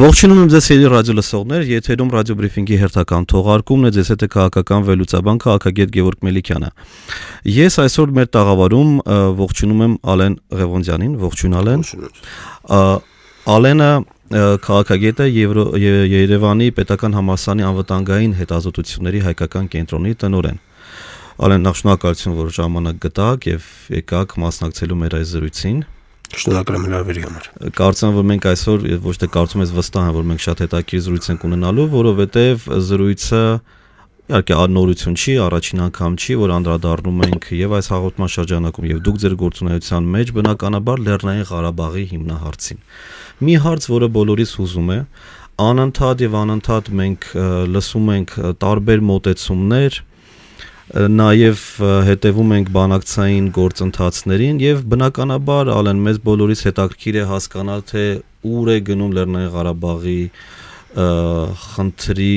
Ողջունում եմ ձեզ սիրելի ռադիո լսողներ, եթերում ռադիո բրիֆինգի հերթական թողարկումն է, ձեզ հետ է քաղաքական վերլուծաբան քաղաքագետ Գևորգ Մելիքյանը։ Ես այսօր մեր տաղավարում ողջունում եմ Ալեն Ղևոնդյանին, ողջույն Ալեն։ Ալենը քաղաքագետ է Երևանի Պետական համալսարանի անվտանգային հետազոտությունների հայկական կենտրոնի տնօրեն։ Ալեն, նախ շնորհակալություն, որ ժամանակ գտաք եւ եկաք մասնակցելու մեր այս զրույցին։ Շնորհակալ եմ հրավերի համար։ Կարծում եմ, որ մենք այսօր ոչ թե կարծում ես վստահ եմ, որ մենք շատ հետաքրքիր զրույց ենք ունենալու, որովհետև զրույցը իհարկե նորություն չի, առաջին անգամ չի, որ անդրադառնում ենք եւ այս հաղորդման շրջանակում եւ դուք ձեր գործունեության մեջ բնականաբար Լեռնային Ղարաբաղի հիմնահարցին։ Մի հարց, որը բոլորիս հուզում է, անընդհատ մենք լսում ենք տարբեր մոտեցումներ, նաև հետևում ենք բանակցային գործընթացներին եւ բնականաբար Ալեն մեզ բոլորիս հետաքրքիր է հասկանալ թե ուր է գնում Լեռնային Ղարաբաղի խնդրի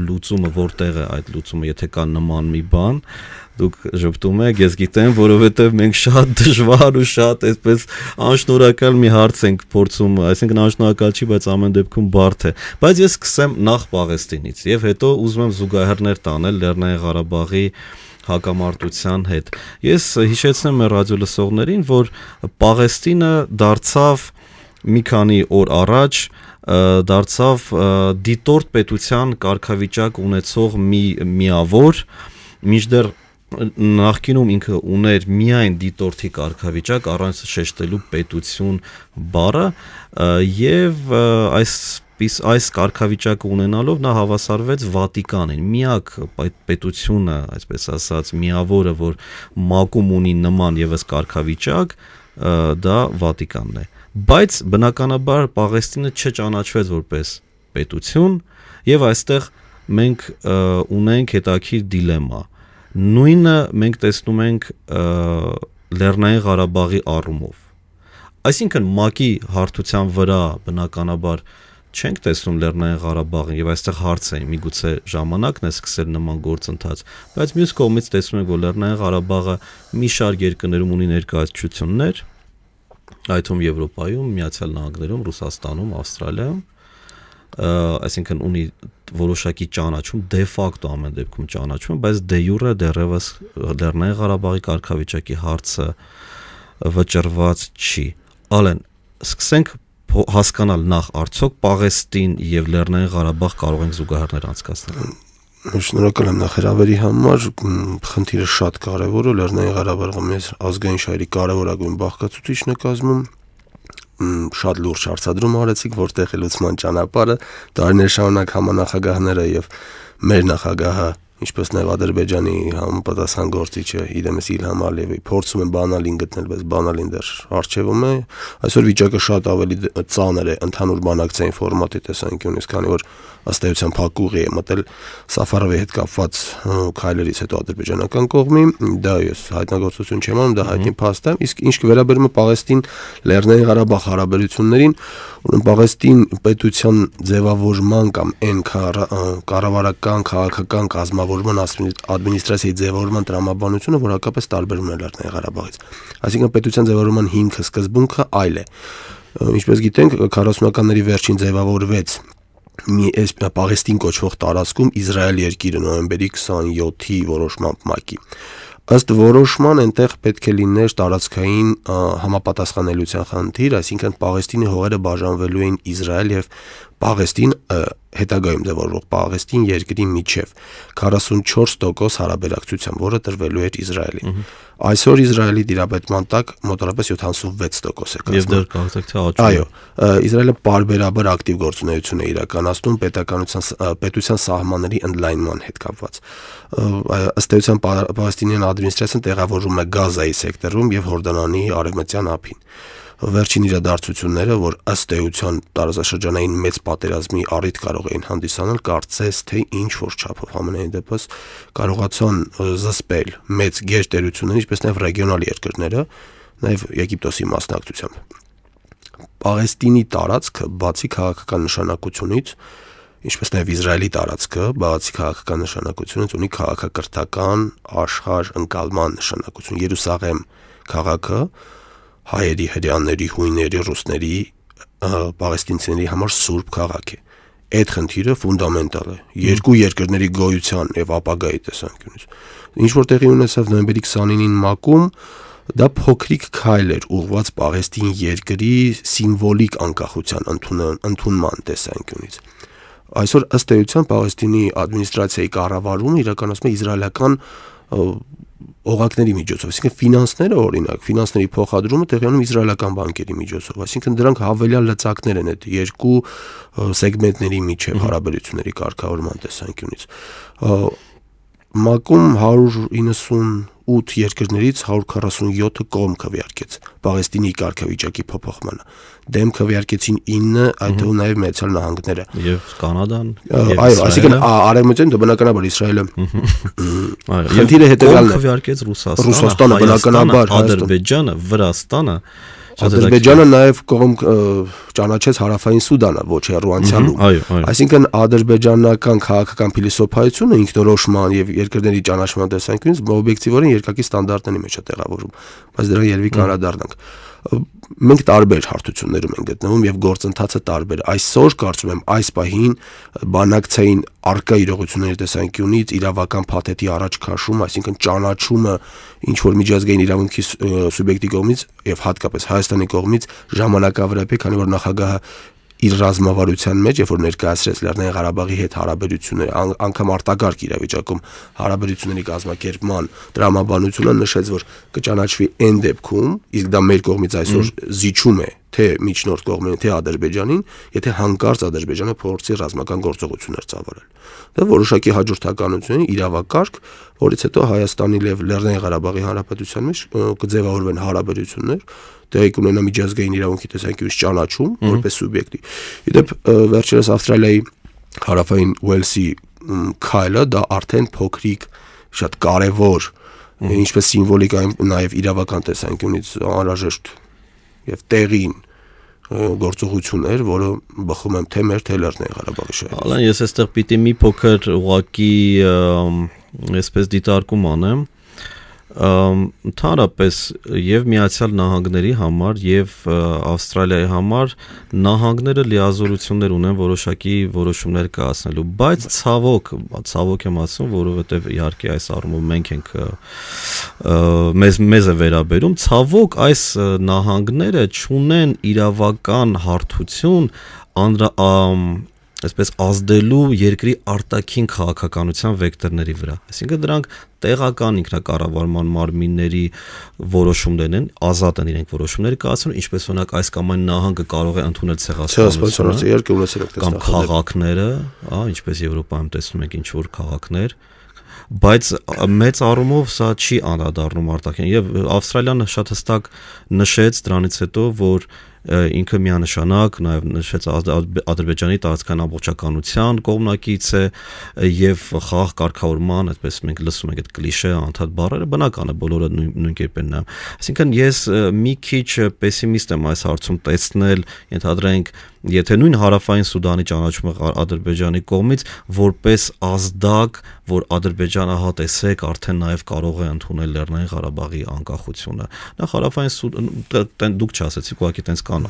լուծումը, որտեղ է այդ լուծումը, եթե կա նման մի բան, դուք ժպտում եք, ես գիտեմ, որովհետև մենք շատ դժվար ու շատ այսպես անշնորհակալ մի հարց ենք փորձում, այսինքն անշնորհակալ չի, բայց ամեն դեպքում բարդ է։ Բայց ես սկսեմ նախ Պաղեստինից եւ հետո ուզում եմ զուգահեռներ տանել Լեռնային Ղարաբաղի հակամարտության հետ։ Ես հիշեցնեմ մեր ռադիո լսողներին, որ Պաղեստինը դարձավ մի քանի օր առաջ դարձավ դիտորդ պետության կարգավիճակ ունեցող մի միավոր, մինչդեռ նախկինում ինքը ուներ միայն դիտորդի կարգավիճակ առանց շեշտելու պետություն բառը եւ այս կարգավիճակը ունենալով նա հավասարվեց Վատիկանին, միակ պետությունը, այսպես ասած, միավորը, որ ՄԱԿ-ում ունի նման եւս կարգավիճակ, դա Վատիկանն է։ Բայց բնականաբար Պաղեստինը չճանաչվեց որպես պետություն եւ այստեղ մենք ունենք հետաքրքիր դիլեմա։ Նույնը մենք տեսնում ենք Լեռնային Ղարաբաղի առումով։ Այսինքն ՄԱԿ-ի հարթության վրա բնականաբար չենք տեսնում Լեռնային Ղարաբաղին եւ այստեղ հարց է, միգուցե ժամանակն է սկսել նման գործընթաց, բայց մյուս կողմից տեսնում ենք, որ Լեռնային Ղարաբաղը մի շարք երկրներում ունի ներկայացություններ, այդում Եվրոպայում, Միացյալ Նահանգներում, Ռուսաստանում, Ավստրալիայում, այսինքն ունի որոշակի ճանաչում, դե ֆակտո ամեն դեպքում ճանաչում, բայց դե յուրե դեռևս Լեռնային Ղարաբաղի կարգավիճակի հարցը վճռված չի։ Ալեն, սկսենք հասկանալ նախ արդյոք Պաղեստին եւ Լեռնային Ղարաբաղ կարող ենք զուգահեռներ անցկացնել։ Շնորհակալ եմ նախ հրավերի համար, խնդիրը շատ կարևոր է, Լեռնային Ղարաբաղը մեր ազգային շահերի կարևորագույն բաղկացուցիչն է կազմում, շատ լուրջ հարցադրում արեցիք, որտեղ է լուծման ճանապարհը, դարիներ շարունակ համանախագահները եւ մեր նախագահը, ինչպես նաև Ադրբեջանի համապատասխան գործիչը Իդեմես Իլհամ Ալիևի փորձում են բանալին գտնել, բայց բանալին դեռ առջևում է։ Այսօր վիճակը շատ ավելի ծանր է ընդհանուր բանակցային ֆորմատի տեսանկյունից, քանի որ ըստ էության փակուղի է մտել Սաֆարովի հետ կապված քայլերից հետո ադրբեջանական կողմի, դա ես հայտնագործություն չեմ անում, դա հայտնի փաստ է, իսկ ինչ վերաբերում է Պաղեստին Լեռնային Ղարաբաղ հարաբերություններին, ուրեմն Պաղեստին պետության ձևավորման կամ այն կառավարական քաղաքական կազմավորման ադմինիստրացիայի ձևավորման տրամաբանությունը որակապես տարբերվում է Լեռնային Ղարաբաղից։ Այսինքն պետության ձևավորման հիմքը, սկզբունքը այլ է։ Ինչպես գիտենք, 40-ականների վերջին ձևավորվեց այս Պաղեստին կոչվող տարածքում Իսրայել երկիրը նոյեմբերի 27-ի որոշմամբ ՄԱԿ-ի։ Ըստ որոշման այնտեղ պետք է լիներ տարածքային համապատասխանելիության խնդիր, այսինքն Պաղեստինի հողերը բաժանվելու էին Իսրայել եւ Պաղեստին հետագայում ձևավորվող Պաղեստին երկրի միջև 44% հարաբերակցությամբ, որը տրվելու էր Իսրայելին։ Այսօր Իսրայելի դիրապետման տակ մոտավորապես 76% է կազմում։ Եվ դեռ կարծեք թե աճում է։ Այո, Իսրայելը պարբերաբար ակտիվ գործունեություն է իրականացնում պետության սահմանների ընդլայնման հետ կապված։ Ըստ էության Պաղեստինյան ադմինիստրացիան տեղավորվում է Գազայի սեկտորում եւ Հորդանանի արևմտյան ափին։ Վերջին իրադարձությունները, որ ըստ էության տարածաշրջանային մեծ պատերազմի առիթ կարող էին հանդիսանալ, կարծես թե ինչ որ չափով համենայն դեպս կարողացան զսպել մեծ գերտերություններ, ինչպես նաև ռեգիոնալ երկրները, նաև Եգիպտոսի մասնակցությամբ։ Պաղեստինի տարածքը բացի քաղաքական նշանակությունից, ինչպես նաև Իսրայելի տարածքը բացի քաղաքական նշանակությունից ունի քաղաքակրթական աշխարհ ընկալման նշանակություն։ Երուսաղեմ քաղաքը հայերի, հրեաների, հույների, ռուսների պաղեստինցիների համար սուրբ քաղաք է։ Այդ խնդիրը ֆունդամենտալ է երկու երկրների գոյության եւ ապագայի տեսանկյունից։ Ինչ որ տեղի ունեցավ նոյեմբերի 29-ին ՄԱԿ-ում, դա փոքրիկ քայլ էր ուղղված Պաղեստին երկրի սիմվոլիկ անկախության ընդունման տեսանկյունից։ Այսօր ըստ էության Պաղեստինի ադմինիստրացիայի կառավարումը իրականացնում է իսրայելական օղակների միջոցով, այսինքն ֆինանսները, օրինակ, ֆինանսների փոխադրումը տեղի ունի իսրայելական բանկերի միջոցով, այսինքն դրանք հավելյալ լծակներ են այդ երկու սեգմենտների միջև հարաբերությունների կարգավորման տեսանկյունից։ ՄԱԿ-ում 198 երկրներից 147-ը կողմ քվեարկեց Պաղեստինի կարգավիճակի փոփոխմանը։ Դեմ քվեարկեցին 9, այդ թվում նաև Միացյալ Նահանգները եւ Կանադան, այո, այսինքն արևմտյան բնականաբար Իսրայելը խնդիրը հետեւյալն է, քվեարկեց Ռուսաստանը բնականաբար, Ադրբեջանը, Վրաստանը, Ադրբեջանը նաև կողմ ճանաչեց Հարավային Սուդանը, ոչ հեռու անցյալում։ Այսինքն ադրբեջանական քաղաքական փիլիսոփայությունը ինքնորոշման եւ երկրների ճանաչման տեսանկյունից օբյեկտիվորեն երկակի ստանդարտների մեջ է տեղավորվում, բայց դրան երևի կանադառնանք։ Մենք տարբեր հարթություններում ենք գտնվում եւ գործընթացը տարբեր։ Այսօր կարծում եմ այս պահին բանակցային արկա իրողությունների տեսանկյունից իրավական փաթեթի առաջ քաշում, այսինքն ճանաչումը ինչ որ միջազգային իրավունքի սուբյեկտի կողմից եւ հատկապես Հայաստանի կողմից ժամանակավրեպ է, քանի որ նախագահը իր ռազմավարության մեջ, երբ որ ներկայացրեց Լեռնային Ղարաբաղի հետ հարաբերությունները, անգամ արտակարգ իրավիճակում հարաբերությունների կազմակերպման տրամաբանությունը նշեց, որ կճանաչվի այն դեպքում, իսկ դա մեր կողմից այսօր զիջում է թե միջնորդ կողմին, թե Ադրբեջանին, եթե հանկարծ Ադրբեջանը փորձի ռազմական գործողություններ ծավալել։ Դա որոշակի հաջորդականություն է, իրավակարգ, որից հետո Հայաստանի եւ Լեռնային Ղարաբաղի Հանրապետության մեջ կձևավորվեն հարաբերություններ, տեղի կունենա միջազգային իրավունքի տեսանկյունից ճանաչում որպես սուբյեկտի։ Իդեպ վերջերս Ավստրալիայի հարավային Ուելսի քայլը դա արդեն փոքրիկ, շատ կարևոր, ինչպես սիմվոլիկ, նաև իրավական տեսանկյունից անհրաժեշտ եւ տեղին գործողություն էր, որը բխում եմ թե մեր թե Լեռնային Ղարաբաղի շահերից։ Ալան, ես այստեղ պիտի մի փոքր ուղակի այսպես դիտարկում անեմ, ընդհանրապես եւ Միացյալ Նահանգների համար եւ Ավստրալիայի համար նահանգները լիազորություններ ունեն որոշակի որոշումներ կայացնելու, բայց ցավոք եմ ասում, որովհետեւ իհարկե այս առումով մենք ենք մեզ է վերաբերում, ցավոք այս նահանգները չունեն իրավական հարթություն այսպես ազդելու երկրի արտաքին քաղաքականության վեկտորների վրա։ Այսինքն դրանք տեղական ինքնակառավարման մարմինների որոշումներն են, ազատ են իրենք որոշումներ կայացնում, ինչպես օրինակ այս կամ այն նահանգը կարող է ընդունել ցեղասպանությունը կամ քաղաքները, ինչպես Եվրոպայում տեսնում ենք ինչ որ քաղաքներ, բայց մեծ առումով սա չի անդրադառնում արտաքին եւ Ավստրալիան շատ հստակ նշեց դրանից հետո, որ ինքը միանշանակ նաև նշեց Ադրբեջանի տարածքային ամբողջականության կողմնակից է եւ խաղաղ կարգավորման, այդպես մենք լսում ենք այդ կլիշե անդադ բառերը, բնական է բոլորը նույն կերպ են նայում։ Այսինքն ես մի քիչ պեսիմիստ եմ այս հարցում տեսնել, ենթադրենք, եթե նույն հարավային Սուդանի ճանաչումը Ադրբեջանի կողմից որպես ազդակ, որ Ադրբեջանը տեսեք արդեն նաև կարող է ընդունել Լեռնային Ղարաբաղի անկախությունը։ Նախ հարավային դուք չասեցիք, ուղղակի տենց կան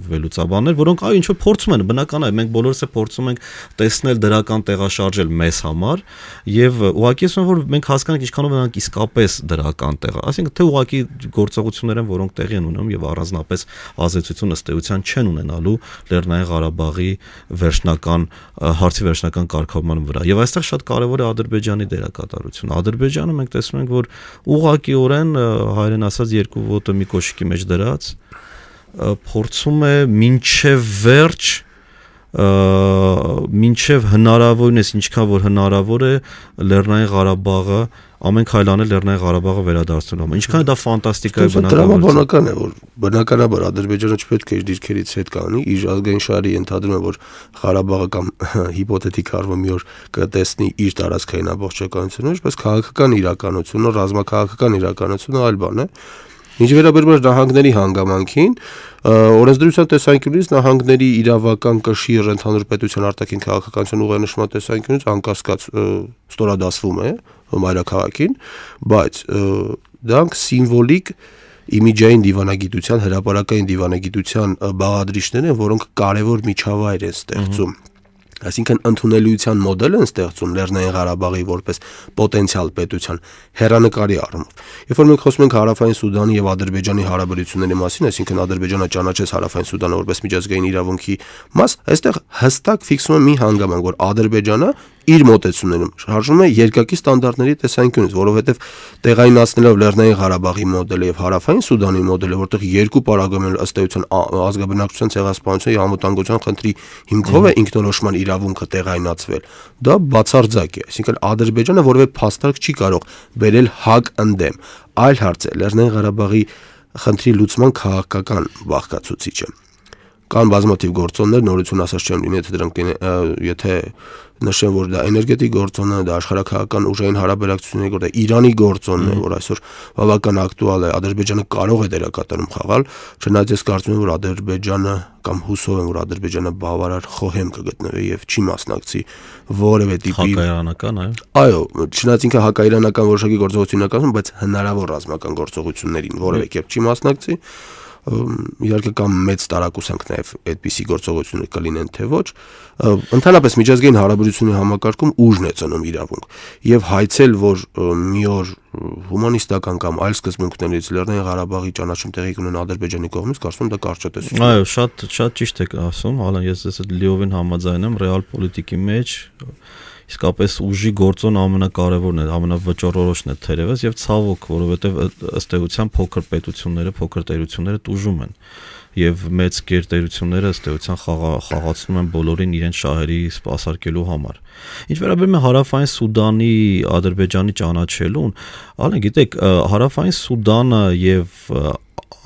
վերլուծաբաններ, որոնք ինչ որ փորձում են, բնական է, մենք բոլորս է փորձում ենք տեսնել դրական տեղաշարժել մեզ համար եւ ուղղակի ասում որ մենք հասկանանք ինչքանով նրանք իսկապես դրական տեղ, այսինքն թե ուղղակի գործողություններ են, որոնք տեղի են ունենում եւ առանձնապես ազդեցություն ըստ էության չեն ունենալու Լեռնային Ղարաբաղի հարցի վերջնական կարգավորման վրա։ Եվ այստեղ շատ կարևոր է Ադրբեջանի դերակատարությունը։ Ադրբեջանը մենք տեսնում ենք, որ ուղղակիորեն հայերեն ասած երկու ոտը մի կոշիկի մեջ դրած փորձում է մինչև հնարավորինս ինչքան որ հնարավոր է Լեռնային Ղարաբաղը ամեն քայլ անել Լեռնային Ղարաբաղը վերադարձնելու։ Ինչքան դա ֆանտաստիկա է բնականաբար է, որ բնականաբար Ադրբեջանը չպետք է իր դիրքերից հետ կանի, իր ազգային շահերի ընդհանրում է, որ Ղարաբաղը կամ հիպոթետիկ առվում մի օր կտեսնի իր տարածքային ամբողջականությունը, բայց քաղաքական իրականությունը, ռազմաքաղաքական իրականությունը այլ բան է։ Ինչ վերաբերում է նահանգների հանգամանքին, օրենսդրության տեսանկյունից նահանգների իրավական կշիռ ընդհանուր պետության արտաքին քաղաքականության ուղենշման տեսանկյունից անկասկած ստորադասվում է մայրաքաղաքին, բայց դրանք սիմվոլիկ իմիջային դիվանագիտության, հրապարակային դիվանագիտության բաղադրիչներ են, որոնք կարևոր միջավայր են ստեղծում։ Այսինքն ընդունելիության մոդել են ստեղծում Լեռնային Ղարաբաղի որպես պոտենցիալ պետության հեռանկարի առումով։ Երբ որ մենք խոսում ենք Հարավային Սուդանի եւ Ադրբեջանի հարաբերությունների մասին, այսինքն Ադրբեջանը ճանաչեց Հարավային Սուդանը որպես միջազգային իրավունքի մաս, այստեղ հստակ ֆիքսվում է մի հանգամանք, որ Ադրբեջանը իր մոտեցումներում շարժվում է երկակի ստանդարտների տեսանկյունից, որովհետև տեղայնացնելով Լեռնային Ղարաբաղի մոդելը եւ Հարավային Սուդանի մոդելը, որտեղ երկու պարագայում ըստ էության ազգաբնակչության ցեղասպանության եւ անվտանգության խնդրի հիմքով է ինքնորոշման իրավունքը տեղայնացվել, դա բացարձակ է, այսինքն Ադրբեջանը որևէ փաստարկ չի կարող բերել հակ ընդդեմ, այլ հարց է Լեռնային Ղարաբաղի խնդրի լուծման քաղաքական բաղկացուցիչը։ Կան բազմաթիվ գործոններ, նորություն ասած չեմ լինի, եթե նշեմ, որ դա էներգետիկ գործոն է, դա աշխարհաքաղաքական ուժային հարաբերակցությունների գործ է, Իրանի գործոնն է, որ այսօր բավական ակտուալ է, Ադրբեջանը կարող է դերակատարում խաղալ, չնայած ես կարծում եմ, որ Ադրբեջանը կամ հուսով եմ, որ Ադրբեջանը բավարար խոհեմ կգտնվի եւ չի մասնակցի որևէ տիպի հակաիրանական, այո, չնայած ինքը հակաիրանական որոշակի գործողություն է կազմում, բայց հնարավոր ռազմական գործողություններին որևէ կերպ չի մասնակցի։ Իհարկե կամ մեծ տարակուսանք նաև այդպիսի գործողություններ կլինեն թե ոչ, ընդհանրապես միջազգային հարաբերությունների համակարգում ուժն է ծնում իրավունք եւ հայցել, որ մի օր հումանիստական կամ այլ սկզբունքներից Լեռնային Ղարաբաղի ճանաչում տեղի կունենա Ադրբեջանի կողմից, կարծում եմ դա կարճատեսություն է։ Այո, շատ ճիշտ եք ասում, հալան ես լիովին համաձայն եմ ռեալ պոլիտիկի մեջ իսկապես ուժի գործոն ամենակարևորն է, ամենավճռորոշն է թերևս եւ ցավոք, որովհետեւ ըստ էության փոքր պետությունները, փոքր տերությունները տուժում են եւ մեծ գերտերությունները ըստ էության խաղացնում են բոլորին իրենց շահերի սպասարկելու համար։ Ինչ վերաբերում է Հարավային Սուդանի, Ադրբեջանի ճանաչելուն, ալեն գիտեք, Հարավային Սուդանը եւ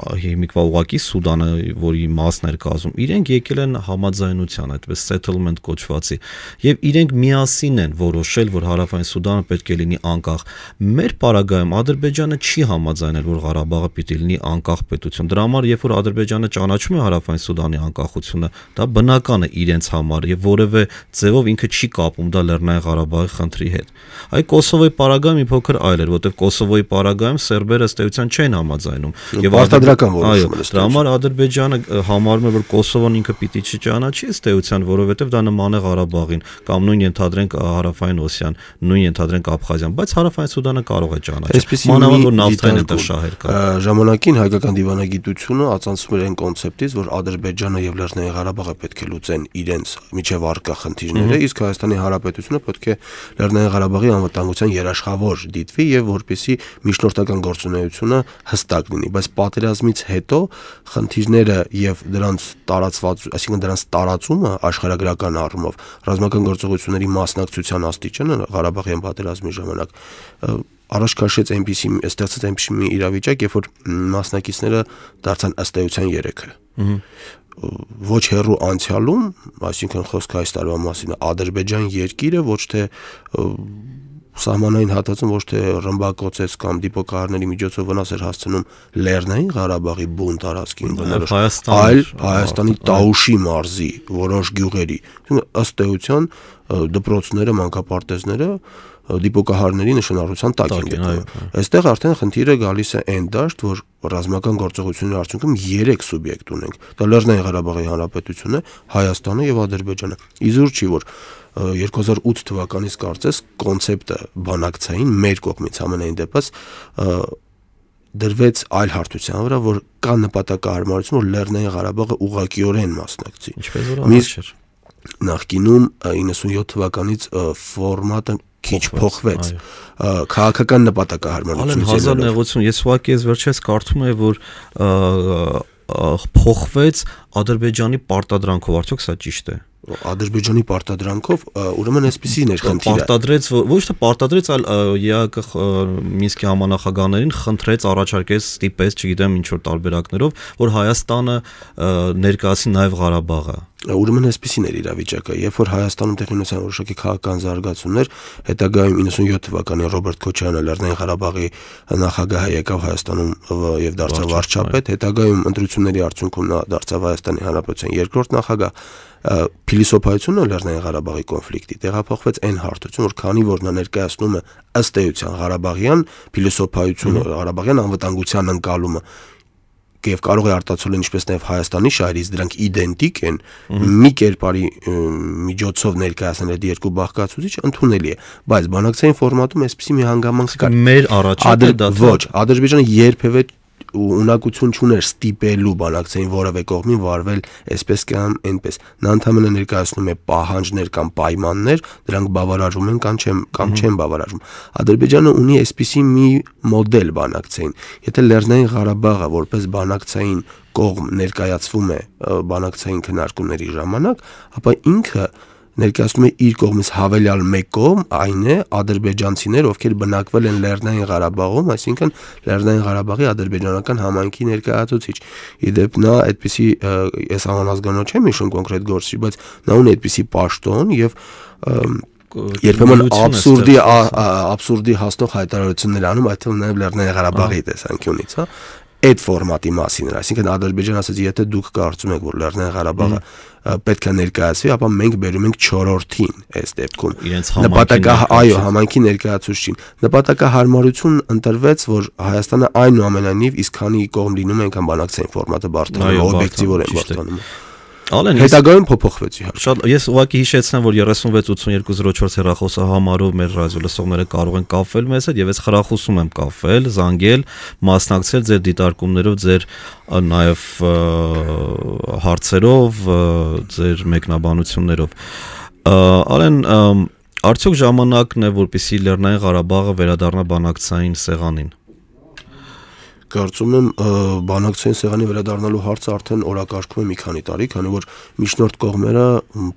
հիմիկվա ուղակի Սուդանը, որի մասն էր կազմում, իրենք եկել են համաձայնության, այդպես settlement կոչվածի, եւ իրենք միասին են որոշել, որ Հարավային Սուդանը պետք է լինի անկախ։ Մեր պարագայում Ադրբեջանը չի համաձայնել, որ Ղարաբաղը պիտի լինի անկախ պետություն։ Դրա համար, երբ որ Ադրբեջանը ճանաչում է Հարավային Սուդանի անկախությունը, դա բնական է իրենց համար եւ որևէ ձևով ինքը չի կապում դա Լեռնային Ղարաբաղի խնդրի հետ։ Այ Կոսովոյի պարագայում մի փոքր այլ էր, որտեղ Կոսովոյի պարագայում սերբերը ըստ էության չեն համաձայնում։ Եվ դրա համար Ադրբեջանը համարում է, որ Կոսովոն ինքը պիտի չճանաչի ըստ էության, որովհետև դա նման է Ղարաբաղին, կամ նույն ենթադրենք Հարավային Օսիան, նույն ենթադրենք Աբխազիան, բայց Հարավային Սուդանը կարող է ճանաչել։ Մանավանդ որ նավթային այդտեղ շահեր կան։ Ժամանակին հայկական դիվանագիտությունը ածանցում էր այն կոնցեպտից, որ Ադրբեջանը եւ Լեռնային Ղարաբաղը պետք է լուծեն իրենց միջև առկա խնդիրները, իսկ Հայաստանի Հանրապետությունը պետք է Լեռնային Ղարաբաղի անվտանգության երաշխավոր դիտվի եւ որպեսզի միջնորդական գործունեությունը հստակ լինի, բայց պատերազմից հետո խնդիրները եւ դրանց տարածված, այսինքն դրանց տարածումը աշխարհագրական առումով ռազմական գործողությունների մասնակցության աստիճանը Ղարաբաղյան պատերազմի ժամանակ առաջ քաշեց ստեղծեց այնպիսի մի իրավիճակ, երբ որ մասնակիցները դարձան ըստ էության 3-ը։ Ոչ հեռու անցյալում, այսինքն խոսքը այս տարվա մասին է, Ադրբեջան երկիրը ոչ թե սահմանային հատվածում ոչ թե ռմբակոծեց կամ դիպոկահարների միջոցով վնաս էր հասցնում Լեռնային Ղարաբաղի բուն տարածքին բնորոշ, այլ Հայաստանի Տաուշի մարզի որոշ գյուղերի։ Ըստ էության դպրոցները, մանկապարտեզները դիպոկահարների նշանառության տակ են գտնվում։ Այստեղ արդեն խնդիրը գալիս է այն դաշտ, որ ռազմական գործողությունների արդյունքում 3 սուբյեկտ ունենք։ Դա Լեռնային Ղարաբաղի Հանրապետությունը, Հայաստանը եւ Ադրբեջանը։ Իզուր չի, որ 2008 թվականից կարծես կոնցեպտը բանակցային մեր կողմից ամենայն դեպս դրվեց այլ հարթության վրա, որ կա նպատակահարմարություն, որ Լեռնային Ղարաբաղը ուղղակիորեն մասնակցի։ Ինչպես որ առաջ էր։ Նախկինում 97 թվականից ֆորմատը քիչ փոխվեց քաղաքական նպատակահարմարությունից։ Հազար նեղություն, ես ուղղակի ես վերջերս կարծում եմ, որ փոխվեց Ադրբեջանի պարտադրանքով, արդյոք սա ճիշտ է։ Ադրբեջանի պարտադրանքով, ուրեմն այսպեսին էր խնդիրը։ Պարտադրեց, ոչ թե պարտադրեց, այլ ԵԱԿ Մինսկի համանախագահներին խնդրեց, առաջարկեց, ստիպեց, չգիտեմ ինչ որ տարբերակներով, որ Հայաստանը ներկայացնի նաև Ղարաբաղը։ Ուրեմն այսպեսին էր իրավիճակը, երբ որ Հայաստանում տեղի ունեցան որոշակի քաղաքական զարգացումներ, հետագայում 97 թվականին Ռոբերտ Քոչարյանը Լեռնային Ղարաբաղի նախագահը եկավ Հայաստանում եւ դարձավ վարչապետ, հետագայում ընտրությունների արդյունքում նա դարձավ Հայաստանի Հանրապետության երկրորդ նախագահ, փիլիսոփայությունը Լեռնային Ղարաբաղի կոնֆլիկտի տեղափոխվեց այն հարթություն, որ քանի որ նա ներկայացնում է ըստ էության Ղարաբաղյան փիլիսոփայությունը, Ղարաբաղյան անվտանգության ընկալումը եւ կարող է արտացոլել ինչպես նաեւ Հայաստանի շահերից դրանք իդենտիկ են մի կերպարի միջոցով ներկայացնել այդ երկու բաղկացուցիչ ընդունելի է, բայց բանակցային ֆորմատում այսպեսի մի հանգամանք կա։ Մեր առաջարկը դա ոչ, Ադրբեջանը երբևէ ունակություն չուներ ստիպելու բանակցային որևէ կողմին վարվել այսպես կամ այնպես։ Նա ընդհանրապես ներկայացնում է պահանջներ կամ պայմաններ, դրանք բավարարում են կամ չեն բավարարում։ Ադրբեջանը ունի այսպիսի մի մոդել բանակցային։ Եթե Լեռնային Ղարաբաղը որպես բանակցային կողմ ներկայացվում է բանակցային քննարկումների ժամանակ, ապա ինքը ներկայացնում է իր կողմից հավելյալ մեկ կողմ, այն է ադրբեջանցիներ, ովքեր բնակվել են Լեռնային Ղարաբաղում, այսինքն Լեռնային Ղարաբաղի ադրբեջանական համայնքի ներկայացուցիչ։ Իդեպ նա այդպիսի, ես անհանազգանոտ չեմ հիշում կոնկրետ գործի, բայց նա ունի այդպիսի պաշտոն եւ երբեմն աբսուրդի հասնող հայտարարություններ անում, այդ թվում նաեւ Լեռնային Ղարաբաղի տեսանկյունից, հա։ Այդ ֆորմատի մասին էր, այսինքն Ադրբեջանը ասաց, եթե դուք կարծում եք, որ Լեռնային Ղարաբաղը պետք է ներկայացվի, ապա մենք բերում ենք 4-րդին այս դեպքում։ Համայնքի ներկայացուցչին։ Նպատակահարմարություն ընտրվեց, որ Հայաստանը այնուամենայնիվ իսկ քանի կողմ լինում է, այնքան բանակցային ֆորմատը բարդանում, օբյեկտիվորեն բարդանում։ Հետագայում փոփոխվեց իհարկե։ Շատ ես ուղղակի հիշեցնեմ, որ 368204 հեռախոսահամարով մեր ռադիո լսողները կարող են կապվել մեզ հետ եւ ես խրախուսում եմ կապվել, զանգել, մասնակցել ձեր դիտարկումներով, ձեր նաեւ հարցերով, ձեր մեկնաբանություններով։ Արեն, արդյոք ժամանակն է, որպեսզի Լեռնային Ղարաբաղը վերադառնա բանակցային սեղանին։ Կարծում եմ բանակցային սեղանի վերադառնալու հարցը արդեն օրակարգում է մի քանի տարի, քանի որ միջնորդ կողմերը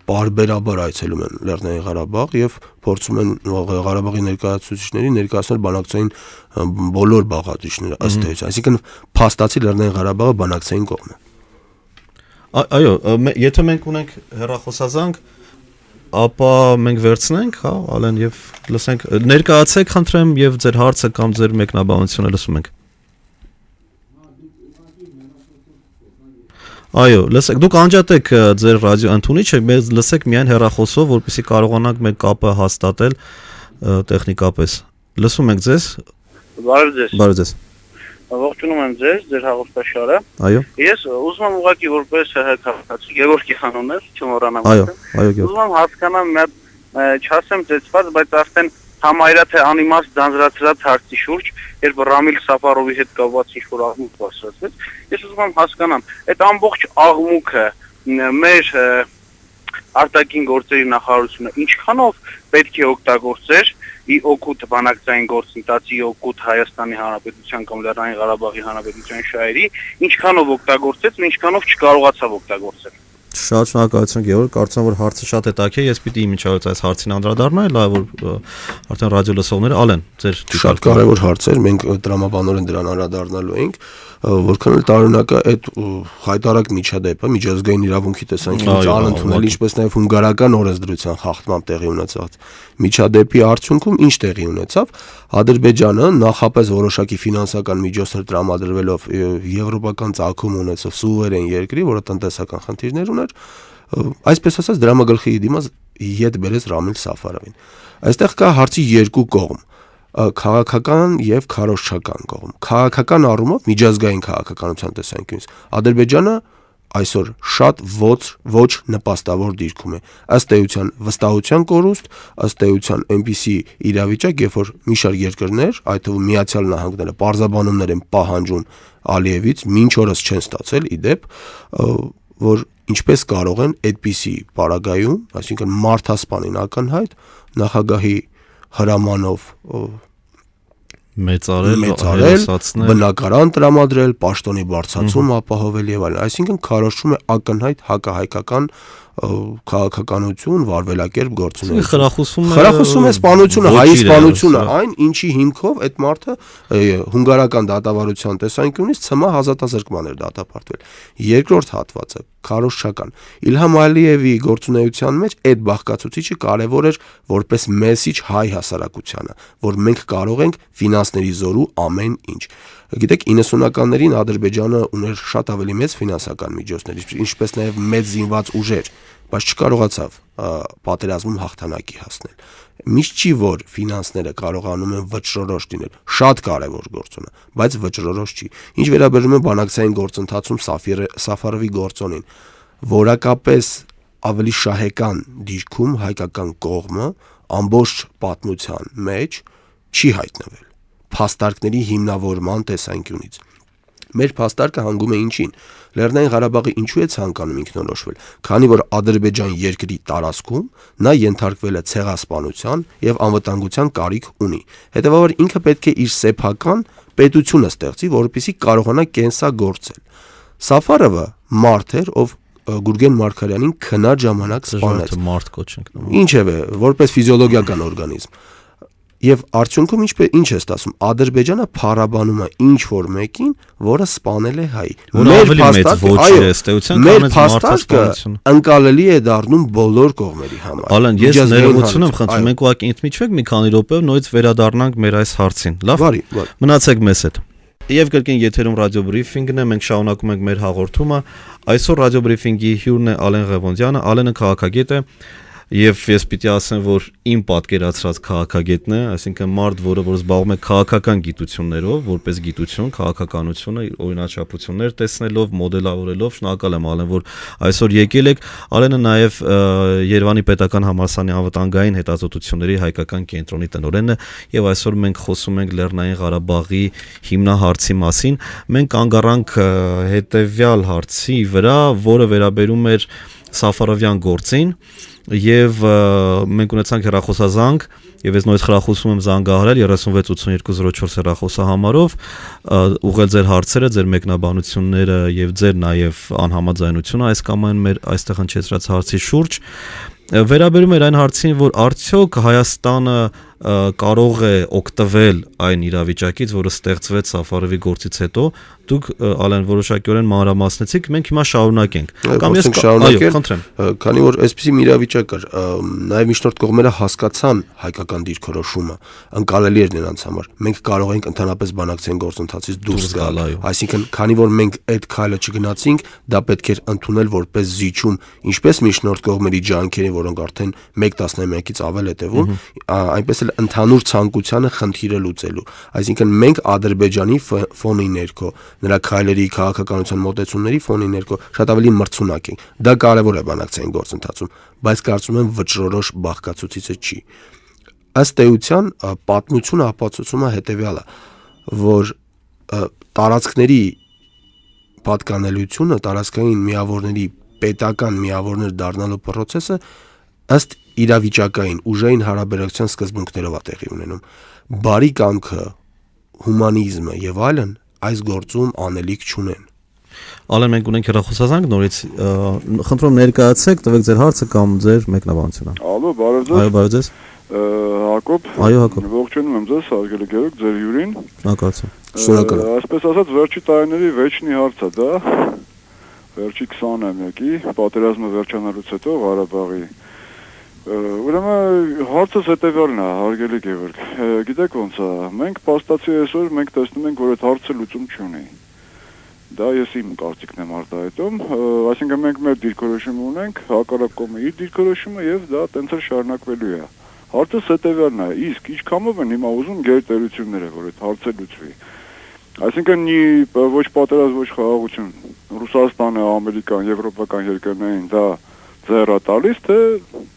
պարբերաբար այցելում են Լեռնային Ղարաբաղ եւ փորձում են Ղարաբաղի ներկայացուցիչներին ներկայացնել բանակցային բոլոր բաղադրիչները ըստ էության, այսինքն փաստացի Լեռնային Ղարաբաղը բանակցային կողմ է։ Այո, եթե մենք ունենք հեռախոսազանգ, ապա մենք վերցնենք, հա, Ալեն, եւ լսենք, ներկայացեք, խնդրեմ, եւ ձեր հարցը կամ ձեր մեկնաբանությունը լսում ենք։ Այո, լսեք, դուք անջատեք ձեր ռադիո ընդունիչը, մեզ լսեք միայն հեռախոսով, որպեսզի կարողանանք մենք կապը հաստատել տեխնիկապես։ Լսում ենք ձեզ։ Բարև ձեզ։ Բարև ձեզ։ Ողջունում եմ ձեզ, ձեր հաղորդաշարը։ Այո։ Ես ուզում եմ ուղղակի որպես քաղաքացի Գևորգի խանոներ, չմոռանամ։ Այո, այո։ Ուզում եմ հասկանամ մի հատ չասեմ ծեծված, բայց արդեն համայրա թե անիմաստ ձանձրացրած հարցի շուրջ, երբ Ռամիլ Սաֆարովի հետ կապված ինչ-որ աղմուկ բարձրացվեց, ես ուզում եմ հասկանամ, այդ ամբողջ աղմուկը մեր արտաքին գործերի նախարարությունը ինչքանով պետք է օգտագործեր ի օգուտ բանակցային գործընթացի, օգուտ Հայաստանի Հանրապետության կամ Լեռնային Ղարաբաղի Հանրապետության շահերի, ինչքանով օգտագործեց ու ինչքանով չկարողացավ օգտագործել։ Շատ շնորհակալություն Գևորգ, կարծում եմ որ հարցը շատ հետաքրքիր է, ես պիտի իմիջիայլոց այս հարցին անդրադառնալ, լավ որ արդեն ռադիո լսողները Ալեն, ձեր շատ կարևոր հարց էր, մենք տրամաբանորեն դրան անդրադառնալու ենք, որքան էլ տարօրինակը այդ հայտարարակ միջադեպը միջազգային իրավունքի տեսանկյունից անընդունել, ինչպես նաև հունգարական օրենսդրության խախտմամբ տեղի ունեցած միջադեպի արդյունքում ինչ տեղի ունեցավ, Ադրբեջանը նախապես որոշակի ֆինանսական միջոցներ տրամադրվելով եվրոպական ծագում ունեցող սուվերեն երկրի, որը տնտեսական խնդիրներ ուներ, այսպես ասած դրամագլխի դիմաց ետ բերեց Ռամիլ Սաֆարովին։ Այստեղ կա հարցի երկու կողմ, քաղաքական եւ քարոզչական կողմ։ Քաղաքական առումով միջազգային քաղաքականության տեսանկյունից Ադրբեջանը այսօր շատ ոչ նպաստավոր դիրքում է։ Ըստ էության վստահության կորուստ, ըստ էության այնպիսի իրավիճակ, երբ որ մի շարք երկրներ, այդ թվում Միացյալ Նահանգները, պարզաբանումներ են պահանջում Ալիևից, մինչ օրս չեն ստացել, իդեպ, որ ինչպես կարող են այդպիսի պարագայում, այսինքն մարդասպանին ակնհայտ նախագահի հրամանով մեծարել, բնակարան տրամադրել, պաշտոնի բարձրացում ապահովել եւ այլն, այսինքն քարոզում է ակնհայտ հակահայկական քաղաքականություն, վարվելակերպ Խրախուսում է սպանությունը, հայի սպանությունը, այն ինչի հիմքով այդ մարդը հունգարական դատավարության տեսանկյունից ցմահ ազատազրկման էր դատապարտվել։ Երկրորդ հատվածը քարոզչական Իլհամ Ալիևի գործունեության մեջ այդ բաղկացուցիչը կարևոր էր որպես մեսիջ հայ հասարակությանը, որ մենք կարող ենք ֆինանսների զորու ամեն ինչ։ Գիտեք, 90-ականներին Ադրբեջանը ուներ շատ ավելի մեծ ֆինանսական միջոցներ, ինչպես նաև մեծ զինված ուժեր, բայց չկարողացավ պատերազմում հաղթանակի հասնել։ Միշտ չի, որ ֆինանսները կարողանում են վճռորոշ լինել, շատ կարևոր գործոն է, բայց վճռորոշ չի։ Ինչ վերաբերում է բանակցային գործընթացում Սաֆարովի գործոնին, որակապես ավելի շահեկան դիրքում հայկական կողմը ամբողջ պատմության մեջ չի հայտնվել փաստարկների հիմնավորման տեսանկյունից։ Մեր փաստարկը հանգում է ինչին։ Լեռնային Ղարաբաղը ինչու է ցանկանում ինքնորոշվել, քանի որ Ադրբեջան երկրի տարածքում նա ենթարկվել է ցեղասպանության եւ անվտանգության կարիք ունի։ Հետևաբար ինքը պետք է իր սեփական պետությունը ստեղծի, որպեսզի կարողանա կենսագործել։ Սաֆարովը մարդ էր, ով Գուրգեն Մարգարյանին քնած ժամանակ սպանեց։ Մարդ կոչենք։ Ինչևէ, որպես ֆիզիոլոգիական օրգանիզմ։ Եվ արդյունքում ինչ է ստացվում, Ադրբեջանը փառաբանում է ինչ որ մեկին, որը սպանել է հայ։ Մեր փաստարկը ընկալելի է դառնում բոլոր կողմերի համար։ Ալեն, ես ներողություն եմ խնդրում, մենք ուղղակի ինքնիչվեք մի քանի րոպե, նույնիսկ վերադառնանք մեր այս հարցին։ Լավ։ Մնացեք մեզ հետ։ Եվ կրկին եթերում ռադիո բրիֆինգն է, մենք շարունակում ենք մեր հաղորդումը։ Այսօր ռադիո բրիֆինգի հյուրն է Ալեն Ղևոնդյանը, Ալենը քաղաքագետ է, եւ ես պիտի ասեմ, որ իմ պատկերացրած քաղաքագետն է, այսինքն մարդ, որը որ զբաղվում է քաղաքական գիտություններով, որպես գիտություն, քաղաքականությունը, օրինաչափություններ տեսնելով, մոդելավորելով, շնորհակալ եմ Ալեն, որ այսօր եկել եք։ Ալենը նաեւ Երևանի Պետական Համալսարանի անվտանգային հետազոտությունների հայկական կենտրոնի տնօրենն է, եւ այսօր մենք խոսում ենք Լեռնային Ղարաբաղի հիմնահարցի մասին։ Մենք անգառանք հետեւյալ հարցի վրա, որը վերաբերում էր Սաֆարովյան գործին, եւ մենք ունեցանք հեռախոսազանգ եւ ես նույնիսկ հեռախոսում եմ զանգահարել 368204 հեռախոսահամարով ուղղել ձեր հարցերը, ձեր մեկնաբանությունները եւ ձեր նաեւ անհամաձայնությունը այս կամ այն մեր այստեղ հնչեցրած հարցի շուրջ վերաբերում էր այն հարցին, որ արդյոք Հայաստանը կարող է օգտվել այն իրավիճակից, որը ստեղծվեց Սաֆարովի գործից հետո, դուք Ալեն որոշակիորեն մանրամասնեցիք, մենք հիմա շարունակենք։ Կամ ես շարունակեմ, քանի որ այսպեսի մի իրավիճակ կար, նաև միջնորդ կողմերը հասկացան հայկական դիրքորոշումը, ընկալելի էր նրանց համար։ Մենք կարող ենք ընդհանրապես բանակցային գործընթացից դուրս գալ, այսինքն, քանի որ մենք այդ քայլը չգնացինք, դա պետք էր ընդունել որպես զիջում, ինչպես միջնորդ կողմերի ջանքերին, որոնք արդեն 1 տասնամյակից ավել է տևում, այնպես էլ ընդհանուր ցանկությանը խնդիրը լուծելու։ Այսինքն մենք Ադրբեջանի ֆոնի ներքո, նրա քայլերի քաղաքականության մոտեցումների ֆոնի ներքո շատ ավելի մրցունակ ենք։ Դա կարևոր է բանակցային գործընթացում, բայց կարծում եմ վճռորոշ բաղկացուցիչը չի։ Ըստ էության պատմությունը ապացուցում է հետևյալը, որ տարածքների պատկանելությունը, տարածքային միավորների պետական միավորներ դառնալու process-ը ըստ իրավիճակային ուժային հարաբերակցության սկզբունքներով է տեղի ունենում։ Բարի կամքը, հումանիզմը եւ այլն այս գործում անելիք չունեն։ Ալեն, մենք ունենք հեռախոսազանգ, նորից խնդրում ներկայացեք, տվեք ձեր հարցը կամ ձեր մեկնաբանությունը։ Ալո, բարև ձեզ։ Այո, բարև ձեզ։ Հակոբ։ Այո, Հակոբ։ Ողջունում եմ ձեզ, հարգելի գերոք, ձեր հյուրին։ Շնորհակալություն։ Շնորհակալ եմ։ Այսպես ասած, վերջի տարիների վերջնի հարցը դա, վերջի 20-ամյակի պատերազմը վերջանալուց հետո Ղարաբաղի Ուրեմն հարցս հետևյալն է, հարգելի Գևորգ, գիտեք ոնց է, մենք փաստացի այսօր մենք տեսնում ենք, որ այդ հարցը լուծում չունի։ Դա ես իմ կարծիքն եմ արտահայտում, այսինքն մենք մեր դիրքորոշումը ունենք, հակառակ կողմը իր դիրքորոշումը եւ դա տենց էլ շարունակվելու է։ Հարցս հետևյալն է, իսկ ինչքանով են հիմա ուզում գերտերությունները, որ այդ հարցը լուծվի։ Այսինքն ոչ պատերազմ, ոչ խաղաղություն, Ռուսաստանը, Ամերիկան, եվրոպական երկրներին դա ձեռը տալիս, թե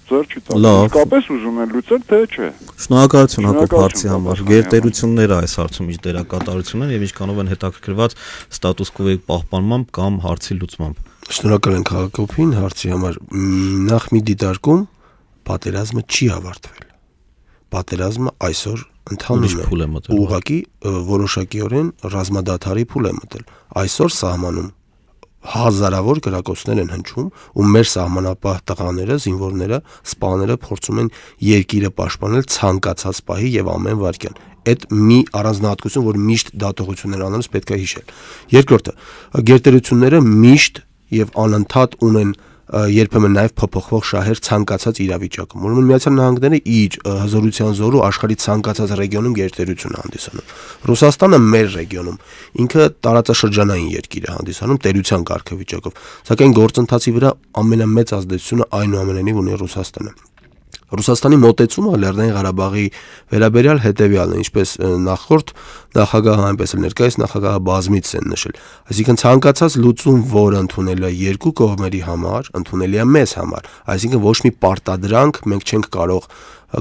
ձեռ չի տալիս։ Իսկապես ուզում են լուծել, թե չէ։ Շնորհակալություն Հակոբ հարցի համար։ Գերտերությունները այս հարցում ինչ դերակատարություն են եւ ինչքանով են հետաքրքրված ստատուս քվոյի պահպանմամբ կամ հարցի լուծմամբ։ Շնորհակալ ենք Հակոբին հարցի համար։ Նախ մի դիտարկում պատերազմը չի ավարտվել։ Պատերազմը այսօր ընթանում է։ Ուղղակի որոշակիորեն ռազմադադարի փուլ է մտել։ Այսօր սահմանում հազարավոր գրակոչներ են հնչում ու մեր սահմանապահ տղաները, զինվորները, սպաները փորձում են երկիրը պաշտպանել ցանկացած պահի եւ ամեն վայրկյան։ Այդ մի առանձնահատկություն, որ միշտ դատողություններ անելուց պետք է հիշել։ Երկրորդը, գերտերությունները միշտ եւ անընդհատ ունեն երբեմն նաև փոփոխվող շահեր ցանկացած իրավիճակում։ Ուրեմն Միացյալ Նահանգները իր հզորության զորու աշխարհի ցանկացած ռեգիոնում գերտերություն է հանդիսանում։ Ռուսաստանը մեր ռեգիոնում ինքը տարածաշրջանային երկիր է հանդիսանում տերության կարգավիճակով, սակայն գործընթացի վրա ամենամեծ ազդեցությունը այնուամենայնիվ ունի Ռուսաստանը։ Ռուսաստանի մոտեցումը Լեռնային Ղարաբաղի վերաբերյալ հետևյալն է, ինչպես նախորդ նախագահը, այնպես էլ ներկայիս նախագահը բազմիցս են նշել։ Այսինքն ցանկացած լուծում, որը ընդունելի է երկու կողմերի համար, ընդունելի է մեզ համար, այսինքն ոչ մի պարտադրանք մենք չենք կարող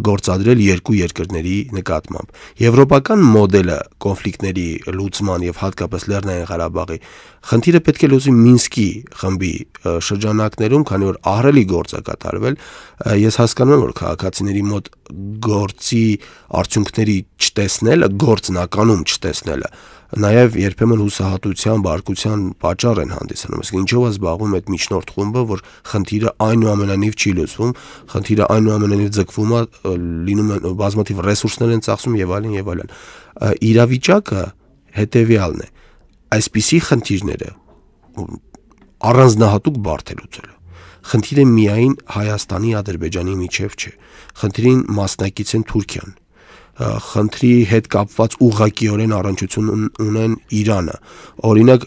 գործադրել երկու երկրների նկատմամբ։ Եվրոպական մոդելը կոնֆլիկտների լուծման եւ հատկապես Լեռնային Ղարաբաղի խնդիրը պետք է լուծի Մինսկի խմբի շրջանակներում, քանի որ ահռելի գործ է կատարվել։ Ես հասկանում եմ, որ քաղաքացիների մոտ գործի արդյունքների չտեսնելը, գործնականում չտեսնելը, նաև երբեմն հուսահատության, բարկության պատճառ են հանդիսանում։ Իսկ ինչով է զբաղվում այդ միջնորդ խումբը, որ խնդիրը այնուամենայնիվ չի լուծվում, խնդիրը այնուամենայնիվ ձգվում է, լինում են բազմաթիվ ռեսուրսներ են ծախսում եւ այլն եւ այլն։ Իրավիճակը հետեւյալն է. այսպիսի խնդիրները առանձնահատուկ բարդ է լուծելը։ Խնդիրը միայն Հայաստանի, Ադրբեջանի միջև չէ։ Խնդրին մասնակից են Թուրքիան։ Խնդրի հետ կապված ուղղակիորեն առնչություն ունեն Իրանը։ Օրինակ,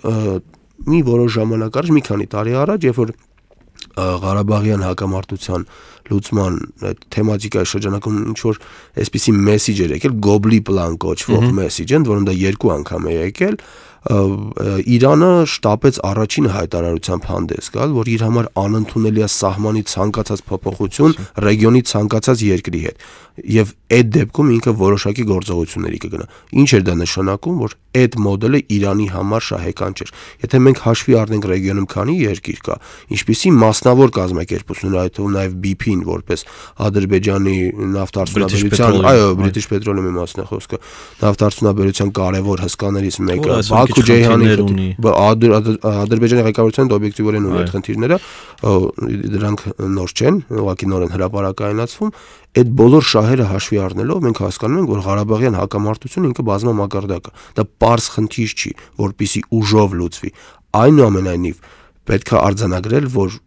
մի որոշ ժամանակ առաջ, մի քանի տարի առաջ, երբ որ Ղարաբաղյան հակամարտության լուծման թեմատիկայի շրջանակում ինչ որ այսպիսի մեսիջ էր եկել, գոբլի պլան կոչվող մեսիջ, ընդ որում դա երկու անգամ է եկել, Իրանը շտապեց առաջին հայտարարությամբ հանդես գալ, որ իր համար անընդունելի է սահմանի ցանկացած փոփոխություն ռեգիոնի ցանկացած երկրի հետ, եւ այդ դեպքում ինքը որոշակի գործողությունների կգնա։ Ինչ էր դա նշանակում, որ այդ մոդելը Իրանի համար շահեկան չէր։ Եթե մենք հաշվի առնենք ռեգիոնում քանի երկիր կա, ինչպիսի մասնավոր կազմակերպություններ, այդ թվում նաեւ BP-ն որպես Ադրբեջանի նավթարդյունաբերության, այո, British Petroleum-ի մասն է խոսքը, նավթարդյունաբերության կարևոր հսկաներից մեկը, Բաքու Ջեյհանի, Ադրբեջանի ղեկավարության օբյեկտիվորեն ունի այդ խնդիրները, դրանք նոր չեն, ուղղակի նոր են հրապարակայնացվում։ Այդ բոլոր շահերը հաշվի առնելով մենք հասկանում ենք, որ Ղարաբաղյան հակամարտությունը ինքը բազմամակարդակ է։ Դա պարզ խնդիր չի, որպիսի ուժով լուծվի։ Այնուամենայնիվ պետք է արձանագրել, որ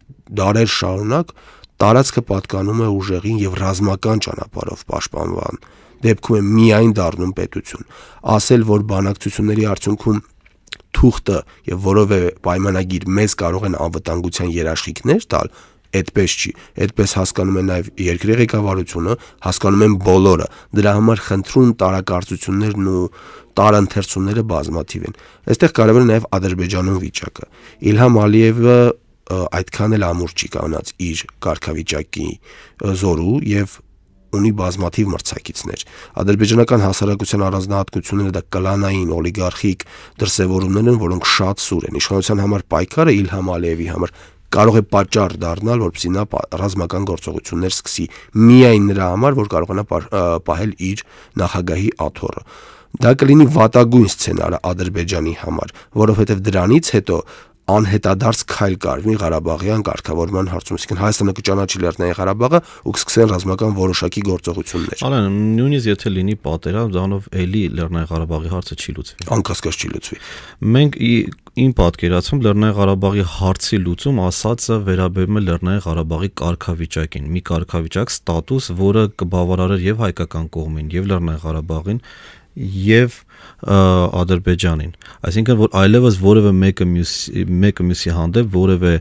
դարեր շարունակ տարածքը պատկանում է ուժեղին եւ ռազմական ճանապարհով պաշտպանվան դեպքում է միայն դառնում պետություն։ Ասել, որ բանակցությունների արդյունքում թուղթը եւ որով է պայմանագիր մեզ կարող են անվտանգության երաշխիքներ տալ, այդպես չի։ Այդպես հասկանում են նաև երկրի ղեկավարությունը, հասկանում են բոլորը։ Դրա համար խնդրում տարակարծություններն ու տարընթերցումները բազմաթիվ են։ Այստեղ կարևոր է նաև Ադրբեջանում վիճակը։ Իլհամ Ալիևը այդքան էլ ամուր չի կանած իր կարգավիճակի զորու եւ ունի բազմաթիվ մրցակիցներ։ Ադրբեջանական հասարակության առանձնահատկությունները դա կլանային, օլիգարխիկ դրսևորումներ են, որոնք շատ սուր են։ Իշխանության համար պայքարը Իլհամ Ալիևի համար կարող է պատճառ դառնալ, որպեսզի նա ռազմական գործողություններ սկսի միայն նրա համար, որ կարողանա պահել իր նախագահի աթոռը։ Դա կլինի վատագույն սցենարը Ադրբեջանի համար, որովհետև դրանից հետո անհետադարձ քայլ կարվի Ղարաբաղյան կարգավորման հարցում, այսինքն Հայաստանը կճանաչի Լեռնային Ղարաբաղը ու կսկսեն ռազմական որոշակի գործողություններ։ Արեն, նույնիսկ եթե լինի պատերազմ, դրանով էլի Լեռնային Ղարաբաղի հարցը չի լուծվի։ Անկասկած չի լուծվի։ Մենք իմ պատկերացում Լեռնային Ղարաբաղի հարցի լուծում ասածը վերաբերում է Լեռնային Ղարաբաղի կարգավիճակին, մի կարգավիճակ, ստատուս, որը կբավարարեր եւ հայկական կողմին, եւ Լեռնային Ղարաբաղին, եւ Ադրբեջանին, այսինքն որ այլևս որևէ մեկը մյուսի հանդեպ որևէ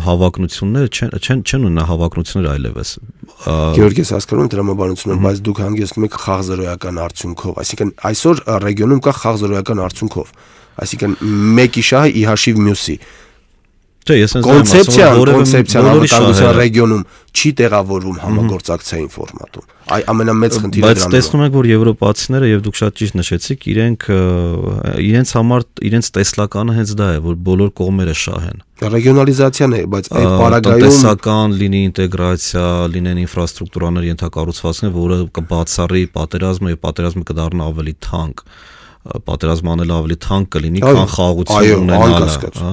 հավակնություններ չեն ունենա հավակնություններ այլևս։ Գեորգի, ես հասկանում եմ դրամաբանությունը, բայց դուք հանգեցնում եք խաղզրոյական արդյունքով, այսինքն այսօր ռեգիոնում կա խաղզրոյական արդյունքով, այսինքն մեկի շահը ի հաշիվ մյուսի։ Կոնցեպցիան անվտանգության ռեգիոնում չի տեղավորվում համագործակցային ֆորմատում։ Այ ամենամեծ խնդիրը դրանն է։ Բայց տեսնում ենք, որ եվրոպացիները եւ դուք շատ ճիշտ նշեցիք, իրենց համար իրենց տեսլականը հենց դա է, որ բոլոր կողմերը շահեն։ Ռեգիոնալիզացիան է, բայց այդ պարագայում տնտեսական լինի ինտեգրացիա, լինեն ինֆրաստրուկտուրաներ ենթակառուցվածքներ, որը կբացառի պատերազմը եւ պատերազմը կդառնա ավելի թանկ։ պատերազմանել ավելի թանկ կլինի, քան խաղաղություն ունենալը,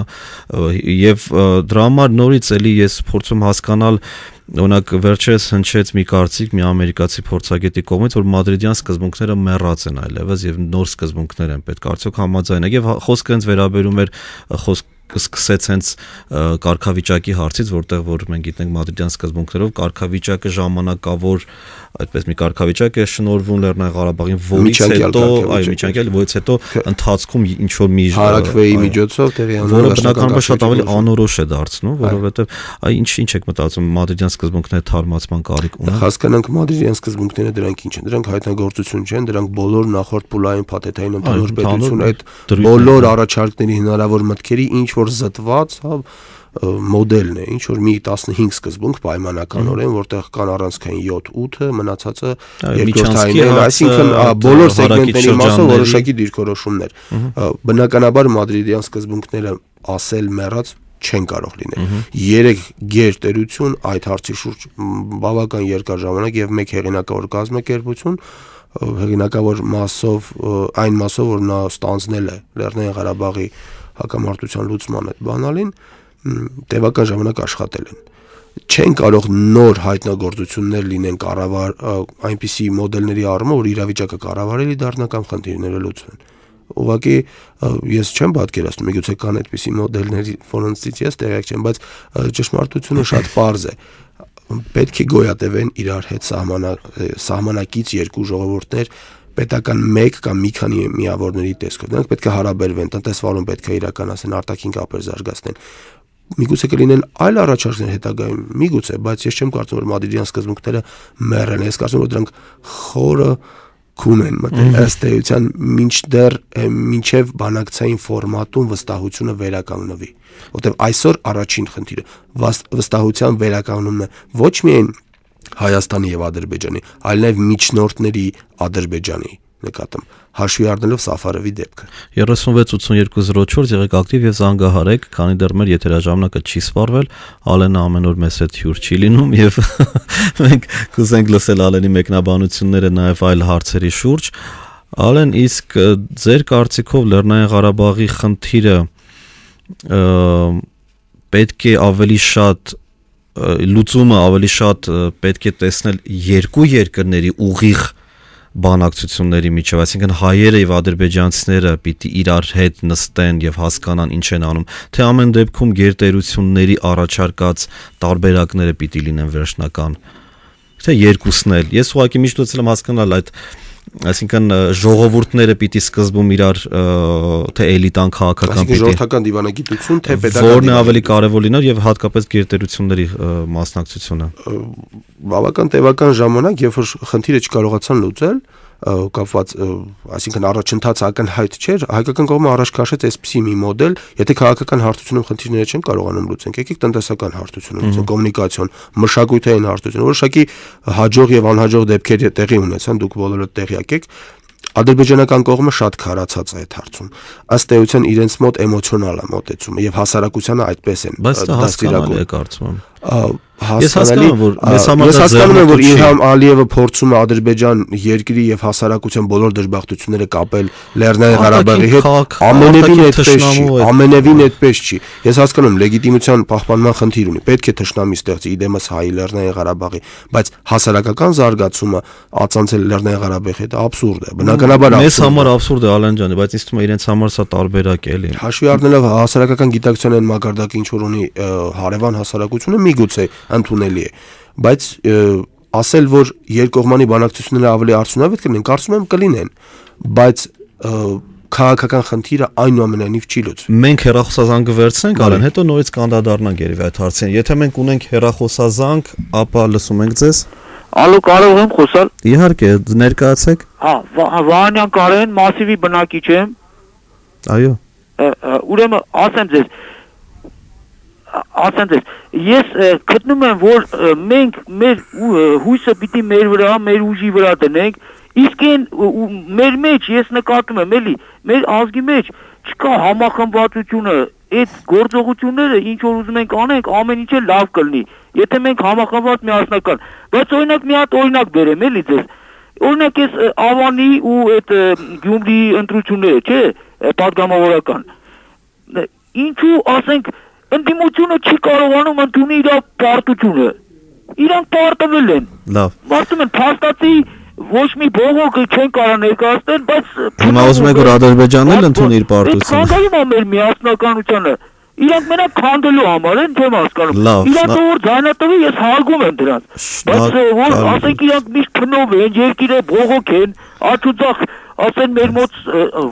եւ դրա համար նորից էլի ես փորձում հասկանալ օրինակ վերջերս հնչեց մի կարծիք մի ամերիկացի փորձագետի կողմից, որ մադրիդյան սկզբունքները մեռած են այլևս եւ նոր սկզբունքներ են պետք արդյոք համաձայնեք եւ խոսքը հենց վերաբերում էր սկսեց հենց կարգավիճակի հարցից, որտեղ որ մենք գիտենք մադրիդյան սկզբունքներով կարգավիճակը ժամանակավոր այդպես մի կարգավիճակ է շնորհվում Լեռնային Ղարաբաղին, որից հետո ընթացքում ինչ որ մի հարակվեի միջոցով տեղի որը բնականաբար շատ ավելի անորոշ է դարձնում, որովհետեւ ինչ եք մտածում մադրիդյան սկզբունքների թարմացման կարիք ունեն։ Հասկանանք մադրիդյան սկզբունքները դրանք ինչ են, դրանք հայտնագործություն չեն, դրանք բոլոր նախորդ փուլային փաթեթային ընդհանուր պետություն այդ բոլոր առաջարկների հնարավոր մտքերի ինչ որ զտված, մոդելն է, ինչ որ մի 15 սկզբունք պայմանականորեն, որտեղ կան առանցքային 7-8-ը, մնացածը երկրորդային են, այսինքն բոլոր սեգմենտների մասով որոշակի դիրքորոշումներ։ Բնականաբար մադրիդյան սկզբունքները ասել մեռած չեն կարող լինել։ 3 գերտերություն այդ հարցի շուրջ բավական երկար ժամանակ եւ մեկ հեղինակավոր կազմակերպություն հեղինակավոր մասով այն մասով որ նա ստանձնել է Լեռնային Ղարաբաղի հակամարտության լուծման այդ բանալին տևական ժամանակ աշխատել են։ Չեն կարող նոր հայտնագործություններ լինեն կառավար այնպիսի մոդելների առումով, որ իրավիճակը կառավարելի դառնա կամ խնդիրները լուծվեն։ Ուղղակի ես չեմ պատկերացնում, միգուցե կան այդպիսի մոդելների, որոնցից ես տեղյակ չեմ, բայց ճշմարտությունը շատ պարզ է։ Պետք է գոյատևեն իրար հետ սահմանակից երկու ժողովուրդներ պետական մեկ կամ մի քանի միավորների տեսքով։ Նրանք պետք է հարաբերվեն, տնտեսվարում պետք է իրականացնեն, արտաքին կապեր զարգացնեն։ Միգուցե կլինեն այլ առաջարկներ հետագայում, միգուցե, բայց ես չեմ կարծում, որ մադրիդյան սկզբունքները մեռել են։ Ես կարծում եմ, որ դրանք խորը քուն են մտել ըստ էության մինչև բանակցային ֆորմատում վստահությունը վերականգնվի, որտեղ այսօր առաջին խնդիրը վստահության վերականգնումն է ոչ միայն Հայաստանի եւ Ադրբեջանի, այլ նաեւ միջնորդների Ադրբեջանի նկատմամբ հաշվի առնելով Սաֆարովի դեպքը 368204 եղեք ակտիվ եւ զանգահարեք, քանի դեռ մեր եթերաժամանակը չի սպառվել, Ալենը ամեն օր մեզ հետ հյուր չի լինում եւ մենք կուզենք լսել Ալենի մեկնաբանությունները նաեւ այլ հարցերի շուրջ։ Ալեն, իսկ ձեր կարծիքով Լեռնային Ղարաբաղի խնդիրը պետք է ավելի շատ լուծումը ավելի շատ պետք է տեսնել երկու երկրների ուղիղ բանակցությունների միջև, այսինքն հայերը եւ ադրբեջանցիները պիտի իրար հետ նստեն եւ հասկանան ինչ են անում, թե ամեն դեպքում գերտերությունների առաջարկած տարբերակները պիտի լինեն վերջնական, թե երկուսն էլ։ Ես ուղղակի միշտ ուզում եմ հասկանալ այդ այսինքն ժողովուրդները պիտի սկզբում իրար թե էլիտան քաղաքական պիտի ժողովրդական դիվանագիտություն թե պետական որն է ավելի կարևոր լիներ եւ հատկապես գերտերությունների մասնակցությունը բավական տևական ժամանակ երբ որ խնդիրը չկարողացան լուծել կապված այսինքն առաջընթացը ակնհայտ չէր հայկական կողմը առաջ քաշեց այսպիսի մի մոդել եթե քաղաքական հարթությունում խնդիրները չեն կարողանում լուծենք եկեք տնտեսական հարթությունում լուծենք կոմունիկացիոն մշակութային հարթություն որոշակի հաջող եւ անհաջող դեպքեր տեղի ունեցան դուք բոլորը տեղյակ եք Ադրբեջանական կողմը շատ քարացած է այդ հարցում ըստ էության իրենց մոտ էմոցիոնալ է մոտեցումը եւ հասարակությանը այդպես են դաստիարակում է կարծում հասկանալի ես հասկանում եմ որ Իլհամ Ալիևը փորձում է Ադրբեջան երկրի եւ հասարակության բոլոր դժբախտությունները կապել Լեռնային Ղարաբաղի հետ ամենևին այդպես չի ես հասկանում եմ լեգիտիմության պահպանման խնդիր ունի պետք է թշնամի ստեղծի իդեմս հայ Լեռնային Ղարաբաղի բայց հասարակական զարգացումը ածանցել Լեռնային Ղարաբաղի հետ աբսուրդ է բնականաբար մեզ համար աբսուրդ է Ալեն ջան բայց ինձ թվում է իրենց համար սա տարբերակ է էլի հաշվի առնելով հասարակական գիտակցության այն մակարդակը ինչ որ ունի հարևան հասարակությունը միգուցե ընդունելի է բայց ասել որ երկկողմանի բանակցությունները ավելի արդյունավետ կլինեն կարծում եմ կլինեն բայց քաղաքական խնդիրը այնուամենայնիվ չի լուծվում մենք հեռախոսազանգը վերցնենք Ալեն հետո նորից կանդադառնանք երևի այդ հարցին եթե մենք ունենք հեռախոսազանգ ապա լսում ենք ձեզ Ալո կարող եմ խոսալ իհարկե ներկայացեք Վահանյան Կարեն մասիվի բնակիչ եմ այո ուրեմն ասեմ ձեզ ես գտնում եմ որ մենք մեր հույսը պիտի մեր վրա մեր ուժի վրա դնենք իսկ մեր մեջ ես նկատում եմ էլի մեր ազգի մեջ չկա համախմբվածությունը այդ գործողությունները ինչ որ ուզում ենք անենք ամեն ինչը լավ կլինի եթե մենք համախմբված միասնական բայց օրինակ մի հատ օրինակ բերեմ էլի ձեզ օրինակ էս Ավանի ու այդ Գյումրիի ընտրությունները, չէ, պատգամավորական։ Ինչու ասենք ընդդիմությունը չի կարողանում ընդունել իր պարտությունը։ Իրանք պարտվել են։ Լավ։ Մարդում են փաստացի ոչ մի բողոք չեն կարող ներկայացնել, բայց Հիմա ուզում եք որ Ադրբեջանն էլ ընդունի իր պարտությունը։ Քանդալու է մեր միասնականությունը։ Իրանք մենակ քանդելու համար են, չեմ հասկանում։ Իրանք որ ձայնատվի ես հարգում եմ դրանց։ Բայց որ ասենք իրանք միշտ փնով են, երկիրը բողոք են, աչուձախ ասեն մեր մոտ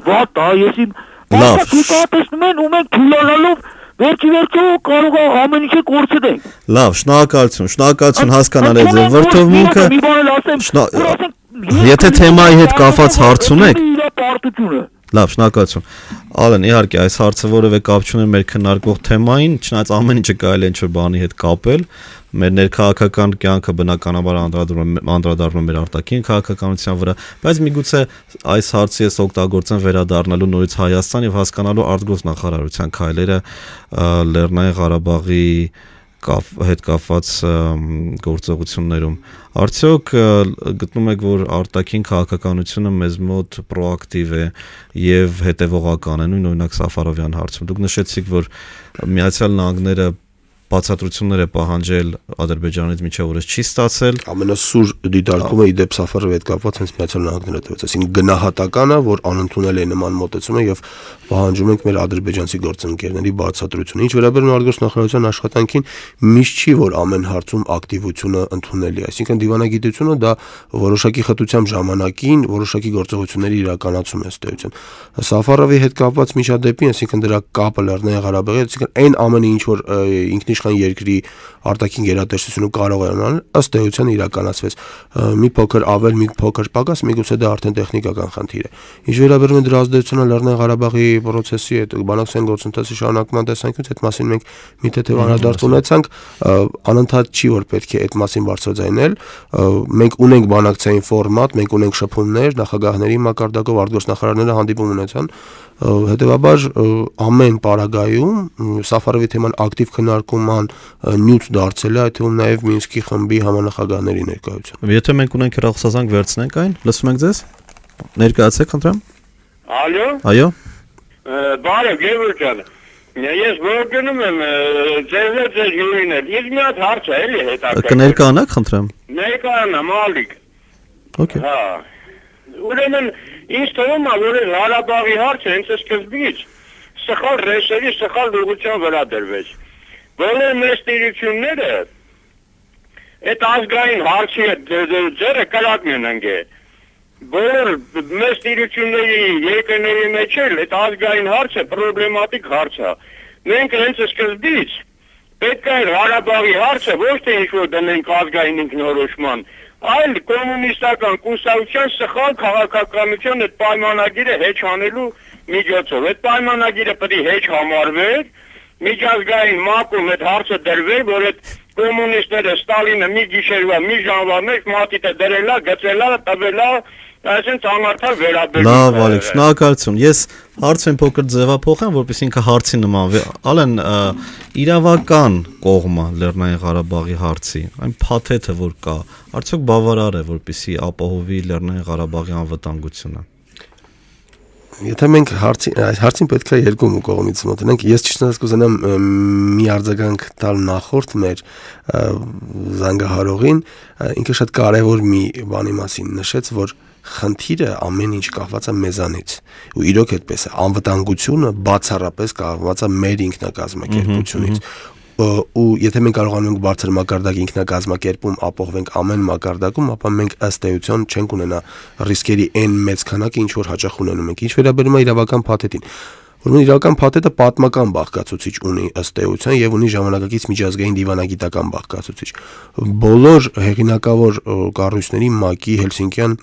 վատ է, ես իմ տեսնում են ու մենք թույլատնելով վերջի կարող է ամեն ինչը կորցնենք։ Լավ, շնորհակալություն հասկանալ եք ձեր վրդովմունքը։ Եթե թեմայի հետ կապված հարց ունեք, լավ, շնորհակալություն։ Ալեն, իհարկե, այս հարցը որևէ կապ չունի մեր քննարկող թեմային, չնայած ամեն ինչը կարելի է ինչ-որ բանի հետ կապել, մեր ներքաղաքական կյանքը բնականաբար անդրադառնում է մեր արտաքին քաղաքականության վրա, բայց միգուցե այս հարցը ես օգտագործեմ վերադառնալու նորից Հայաստան եւ հասկանալու արտգործնախարարության քայլերը Լեռնային Ղարաբաղի հետ կապված գործողություններում։ Արդյոք գտնում եք, որ արտաքին քաղաքականությունը մեզ մոտ պրոակտիվ է եւ հետեւողական է, նույն օրինակ Սաֆարովյան հարցում։ Դուք նշեցիք, որ Միացյալ Նահանգները բացատրություններ է պահանջել Ադրբեջանից մինչև օրս չի ստացել։ Ամենասուր դիտարկումը իդեպ Սաֆարովի հետ կապված հենց Միացյալ Նահանգները տվեց, այսինքն գնահատականը, որ անընդունել է նման մոտեցումը եւ պահանջում ենք մեր ադրբեջանցի գործընկերների բացատրությունը։ Ինչ վերաբերում է արտգործնախարարության աշխատանքին, միշտ չի որ ամեն հարցում ակտիվությունը ընդունելի է, այսինքն դիվանագիտությունը դա որոշակի խտությամբ ժամանակին որոշակի գործողությունների իրականացում է ըստ էության։ Սաֆարովի հետ կապված միջադեպին, այսինքն դրա կապը Լեռնային Ղարաբաղի, այսինքն այն ամենը ինչ որ ինքնիշխան երկրի արտաքին գերատեսչությունը կարող է ունենալ, ըստ էության իրականացվեց։ Մի փոքր ավել, մի փոքր պակաս, միգուցե դա արդեն տեխնիկական խնդիր է։ Ինչ վերաբերում է դրա ազդեցությունը Լեռնային Ղարաբաղի process-ի հետ, բանակցային գործընթացի շարունակման տեսանկյունից այդ մասին մենք մի թեթև անդրադարձ ունեցանք, անընդհատ չի որ պետք է այդ մասին բարձրաձայնել։ Մենք ունենք բանակցային ֆորմատ, մենք ունենք շփումներ, նախագահների մակարդակով արտգործնախարարները հանդիպում ունեցան, հետևաբար ամեն պարագայում Սաֆարովի թեման ակտիվ քննարկման նյութ դարձել է, այդ թվում նաև Մինսկի խմբի համանախագահների ներկայությամբ։ Եթե մենք ունենք հեռախոսազանգ վերցնենք այն, լսում ենք ձեզ։ Ներկայացեք, խնդրեմ։ Ալո։ Այո։ Բարև, Գևորգ ջան։ Ես ողջունում եմ ձեզ հյուրին։ Ես մի հատ հարց է էլի հետաքրքիր։ Կներկայանաք, խնդրեմ։ Ներկայանամ, Ալիկ։ Okay։ Հա։ Ուրեմն ինձ թվում է, որ Ղարաբաղի հարցը հենց սկզբից սխալ ռեսերի, սխալ ուղղության վրա դրվեց։ Բոլոր մեր ստիրությունները այդ ազգային հարցի ձերը կրակն են ընկե։ Բոլոր մեր ստիրությունների երկրների մեջ էլ այդ ազգային հարցը պրոբլեմատիկ հարց է։ Մենք հենց սկզբից պետք է Ղարաբաղի հարցը ոչ թե ինչ-որ դնենք ազգային ինքնորոշման, այլ կոմունիստական կուսակցության սխալ քաղաքականության այդ պայմանագիրը հեչ անելու միջոցով։ Այդ պայմանագիրը պետք է հեչ համարվեր, միջազգային մակում այդ հարցը դրվեր, որ այդ կոմունիստները Ստալինը մի գիշերվա, մի ժամվա մեջ մատիտը դրելա, գծելա, տվելա, այսինքն անարդար վերաբերվում։ Լավ, Ալեք, շնորհակալություն։ Ես հարցը փոքր ձևափոխեմ, որպեսզի ինքը հարցի նմանվի։ Ալեն, իրավական կողմը Լեռնային Ղարաբաղի հարցի, այն փաթեթը որ կա, արդյոք բավարար է, որպեսզի ապահովի Լեռնային Ղարաբաղի անվտանգությունը։ Եթե մենք հարցին պետք է երկու կողմից մոտենանք, ես ճիշտ կուզենամ մի արձագանք տալ նախորդ մեր զանգահարողին, ինքը շատ կարևոր մի բանի մասին նշեց, որ խնդիրը ամեն ինչ կախված է մեզանից, ու իրոք այդպես է, անվտանգությունը բացառապես կախված է մեր ինքնակազմակերպությունից, ու եթե մենք կարողանում ենք բարձր մակարդակ ինքնակազմակերպում ապահովենք ամեն մակարդակում, ապա մենք ըստ էության չենք ունենա ռիսկերի այն մեծ քանակը, ինչ որ հաճախ ունենում ենք։ Ինչ վերաբերում է իրավական փաթեթին, ուրեմն իրավական փաթեթը պատմական բաղկացուցիչ ունի ըստ էության եւ ունի ժամանակակից միջազգային դիվանագիտական բաղկացուցիչ։ Բոլոր հեղինակավոր կառույցների ՄԱԿ-ի, Հելսինկյան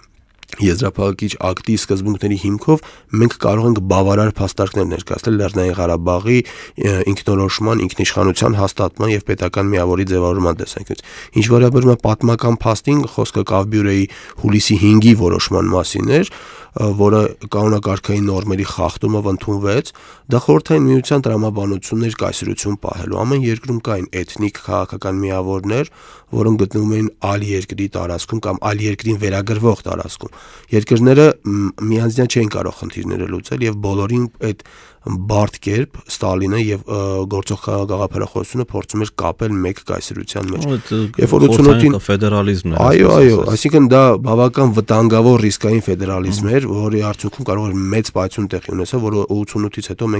եզրափակիչ ակտի սկզբունքների հիմքով մենք կարող ենք բավարար փաստարկներ ներկայացնել Լեռնային Ղարաբաղի ինքնորոշման, ինքնիշխանության հաստատման եւ պետական միավորի ձևավորման տեսանկյունից։ Ինչ վերաբերում է պատմական փաստին, խոսքը Կավբյուրեի հուլիսի 5-ի որոշման մասին էր, որը կանոնակարգային նորմերի խախտումով ընդունվեց, դա խորհրդային միության տրամաբանություններ կայսրություն պահելու։ Ամեն երկրում կային էթնիկ քաղաքական միավորներ, որոնք գտնվում էին այլ երկրի տարածքում կամ այլ երկրին վերագրվող տարածքում։ Երկրները միանձնյա չէին կարող խնդիրները լուծել եւ բոլորին այդ բարդ կերպ Ստալինը եւ գործող գաղափարախոսությունը փորձում էր կապել մեկ կայսրության մեջ։ Երբ որ 88-ին ֆեդերալիզմն էր։ Այո, այսինքն դա բավական վտանգավոր ռիսկային ֆեդերալիզմ էր, որի արդյունքում կարող էր մեծ պայթյուն տեղի ունեցել, որը 88-ից հետո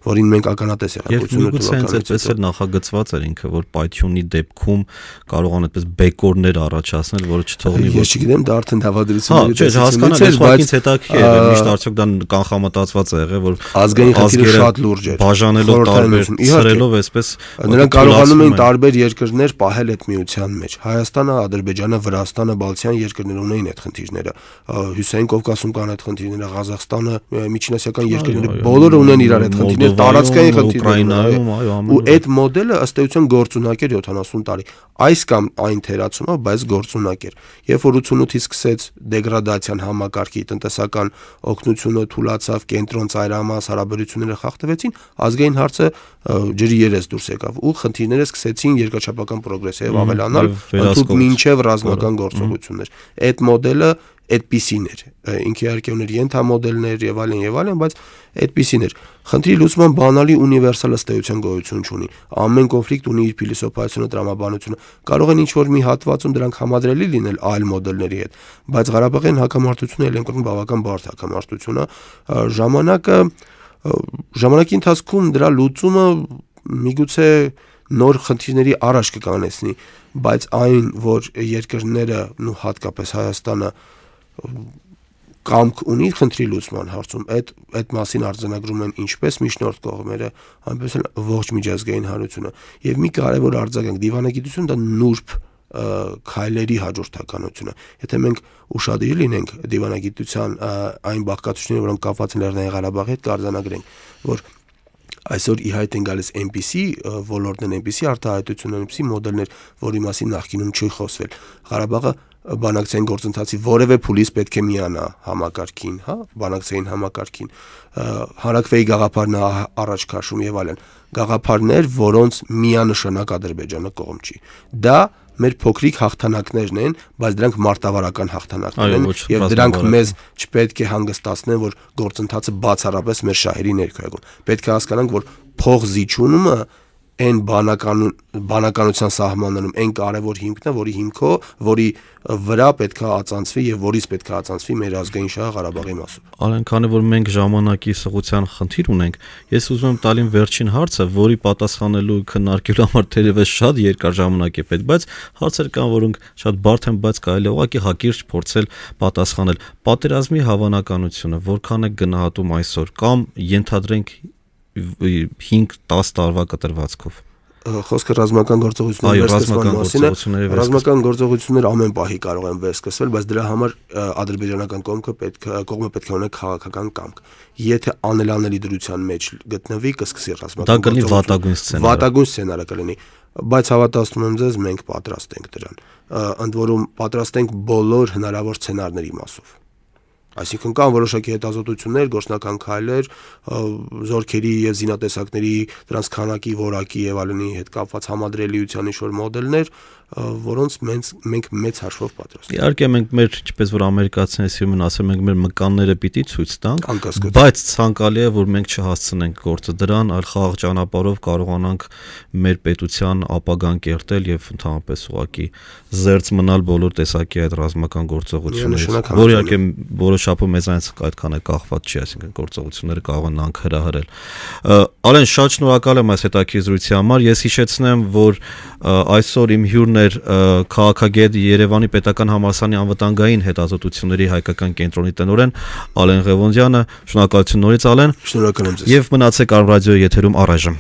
որին մենք ականատես եղանք 88 թվականից։ Այդպես էլ նախագծված էր ինքը, որ պայթյունի դեպքում կարողան այդպես բեկորներ առաջացնել, որը չթողնի որ։ Ես չգիտեմ, դա արդեն դավադրությունների տեսությունից էր, բայց հետաքրքիր է, միշտ արդյոք դա կանխամտածված է եղել, որ ազգային խնդիրը շատ լուրջ էր։ Բաժանելով տարբեր ցրելով այսպես նրանք կարողանում էին տարբեր երկրներ պահել այդ միության մեջ։ Հայաստանը, Ադրբեջանը, Վրաստանը, Բալթյան երկրները ունեին այդ խնդիրները։ Հյուսային Կովկասում կան այդ խնդիրները, Ղազախստանը, միջինասիական երկրները բոլորը ունեն իրար այդ խնդիրները, տարածքային խնդիրներ։ Ու այդ մոդելը ըստ էության գործունակ էր 70 տարի։ Այս կամ այն թերացումը, բայց գործունակ էր։ Երբ որ 88-ից սկսեց դեգրադացիան համակարգի, տնտեսական օգնությունը թուլացավ, կենտրոն ծայրամաս հարաբերությունները խախտվեցին, ազգային հարցը ջրի երես դուրս եկավ ու խնդիրները սկսեցին երկրաչափական պրոգրեսիվ ավելանալ, ընդհանուր մինչև ռազմական գործողություններ։ Այդ մոդելը այդպիսին էր։ Ինքը իհարկե ուներ ենթամոդելներ եւ այլն, բայց այդպիսին էր։ Խնդրի լուծման բանալի ունիվերսալ ըստեյության գոյություն չունի։ Ամեն կոնֆլիկտ ունի իր փիլիսոփայությունը, տրամաբանությունը։ Կարող են ինչ-որ մի հատվածում դրանք համադրելի լինել այլ մոդելների հետ, բայց Ղարաբաղյան հակամարտությունը ելենք կրկին բավական բարդ հակամարտություն է։ Ժամանակի ընթացքում դրա լուծումը միգուցե նոր խնդիրների առաջ կկանեցնի, բայց այն, որ երկրները ու հատկապես Հայաստանը կամք ունի խնդրի լուծման հարցում, այդ մասին արձանագրում են ինչպես միջնորդ կողմերը, այնպես էլ ողջ միջազգային հանրությունը։ Եվ մի կարևոր արձագանք, դիվանագիտությունը դա նուրբ քայլերի հաջորդականությունը։ Եթե մենք ուշադիր լինենք դիվանագիտության այն բաղկացությունները, որոնք կապված են Լեռնային Ղարաբաղի հետ, կարձանագրենք, որ այսօր ի հայտ են գալիս այնպիսի ոլորտներ, այնպիսի արտահայտություններ, այնպիսի մոդելներ, որի մասին նախկինում չի խոսվել։ Ղարաբաղը բանակցային գործընթացի որևէ փուլից պետք է միանա համակարգին, բանակցային համակարգին, Հարակվեի գաղափարն առաջ քաշում եւ այլն, գաղափարներ, որոնց միանշանակ Ադրբեջանը կողմ չի։ Դա մեր փոքրիկ հաղթանակներն են, բայց դրանք մարտավարական հաղթանակներ են եւ դրանք մեզ չպետք է հանգստացնեն, որ գործընթացը բացառապես մեր շահերի ներքայքում։ Պետք է հասկանանք, որ փողզիջումը այն բանականության սահմաններում այն կարևոր հիմքն է, որի վրա պետք է ածանցվի եւ որից պետք է ածանցվի մեր ազգային շահը Ղարաբաղի մասով։ Ալեն, քանի որ մենք ժամանակի սղության խնդիր ունենք, ես ուզում եմ տալին վերջին հարցը, որի պատասխանելու քննարկելու համար թերևս շատ երկար ժամանակ է պետք, բայց հարցեր կան, որոնք շատ բարդ են, բայց կարելի է ուղղակի հակիրճ փորձել պատասխանել։ Պատերազմի հավանականությունը որքան է գնահատում այսօր, կամ ենթադրենք 5-10 տարվա կտրվածքով։ Խոսքը ռազմական գործողությունների վերսկսման մասին է։ Ռազմական գործողությունները ամեն պահի կարող են վերսկսվել, բայց դրա համար ադրբեջանական կողմը պետք է ունենա քաղաքական կամք։ Եթե անելանելի դրության մեջ գտնվի, կսկսի ռազմական գործողություն։ Վատագույն սցենարը կլինի, բայց հավատացնում եմ ձեզ, մենք պատրաստ ենք դրան։ Ընդ որում պատրաստ ենք բոլոր հնարավոր սցենարների մասով։ Այսինքն կան որոշակի հետազոտություններ, գործնական քայլեր, զորքերի եւ զինատեսակների դրանց քանակի, որակի եւ այլնի հետ կապված համադրելիության ինչ-որ մոդելներ, որոնց մենք մեծ հաշվով պատրաստ ենք։ Իհարկե մենք մեր, ինչպես որ ամերիկացիները սիրում են ասել, մենք մեր մկանները պիտի ցույց տանք, բայց ցանկալի է, որ մենք չհասցնենք գործը դրան, այլ խաղաղ ճանապարհով կարողանանք մեր պետության ապագան կերտել եւ ընդհանրապես ուղղակի զերծ մնալ բոլոր տեսակի այդ ռազմական գործողություններից, որ իհարկե որոշապը մեզանից այդքան է կախված չի, այսինքն գործողությունները կարող են անք հրահրել։ Ալեն, շատ շնորհակալ եմ այս հետաքրքրության համար։ Ես հիշեցնեմ, որ այսօր իմ հյուրն էր քաղաքագետ Երևանի Պետական համալսարանի անվտանգային հետազոտությունների հայկական կենտրոնի տնօրեն Ալեն Ղևոնդյանը։ Շնորհակալություն նորից, Ալեն։ Շնորհակալ եմ ձեզ։ Եվ մնացեք Արմ ռադիոյի եթերում առայժմ։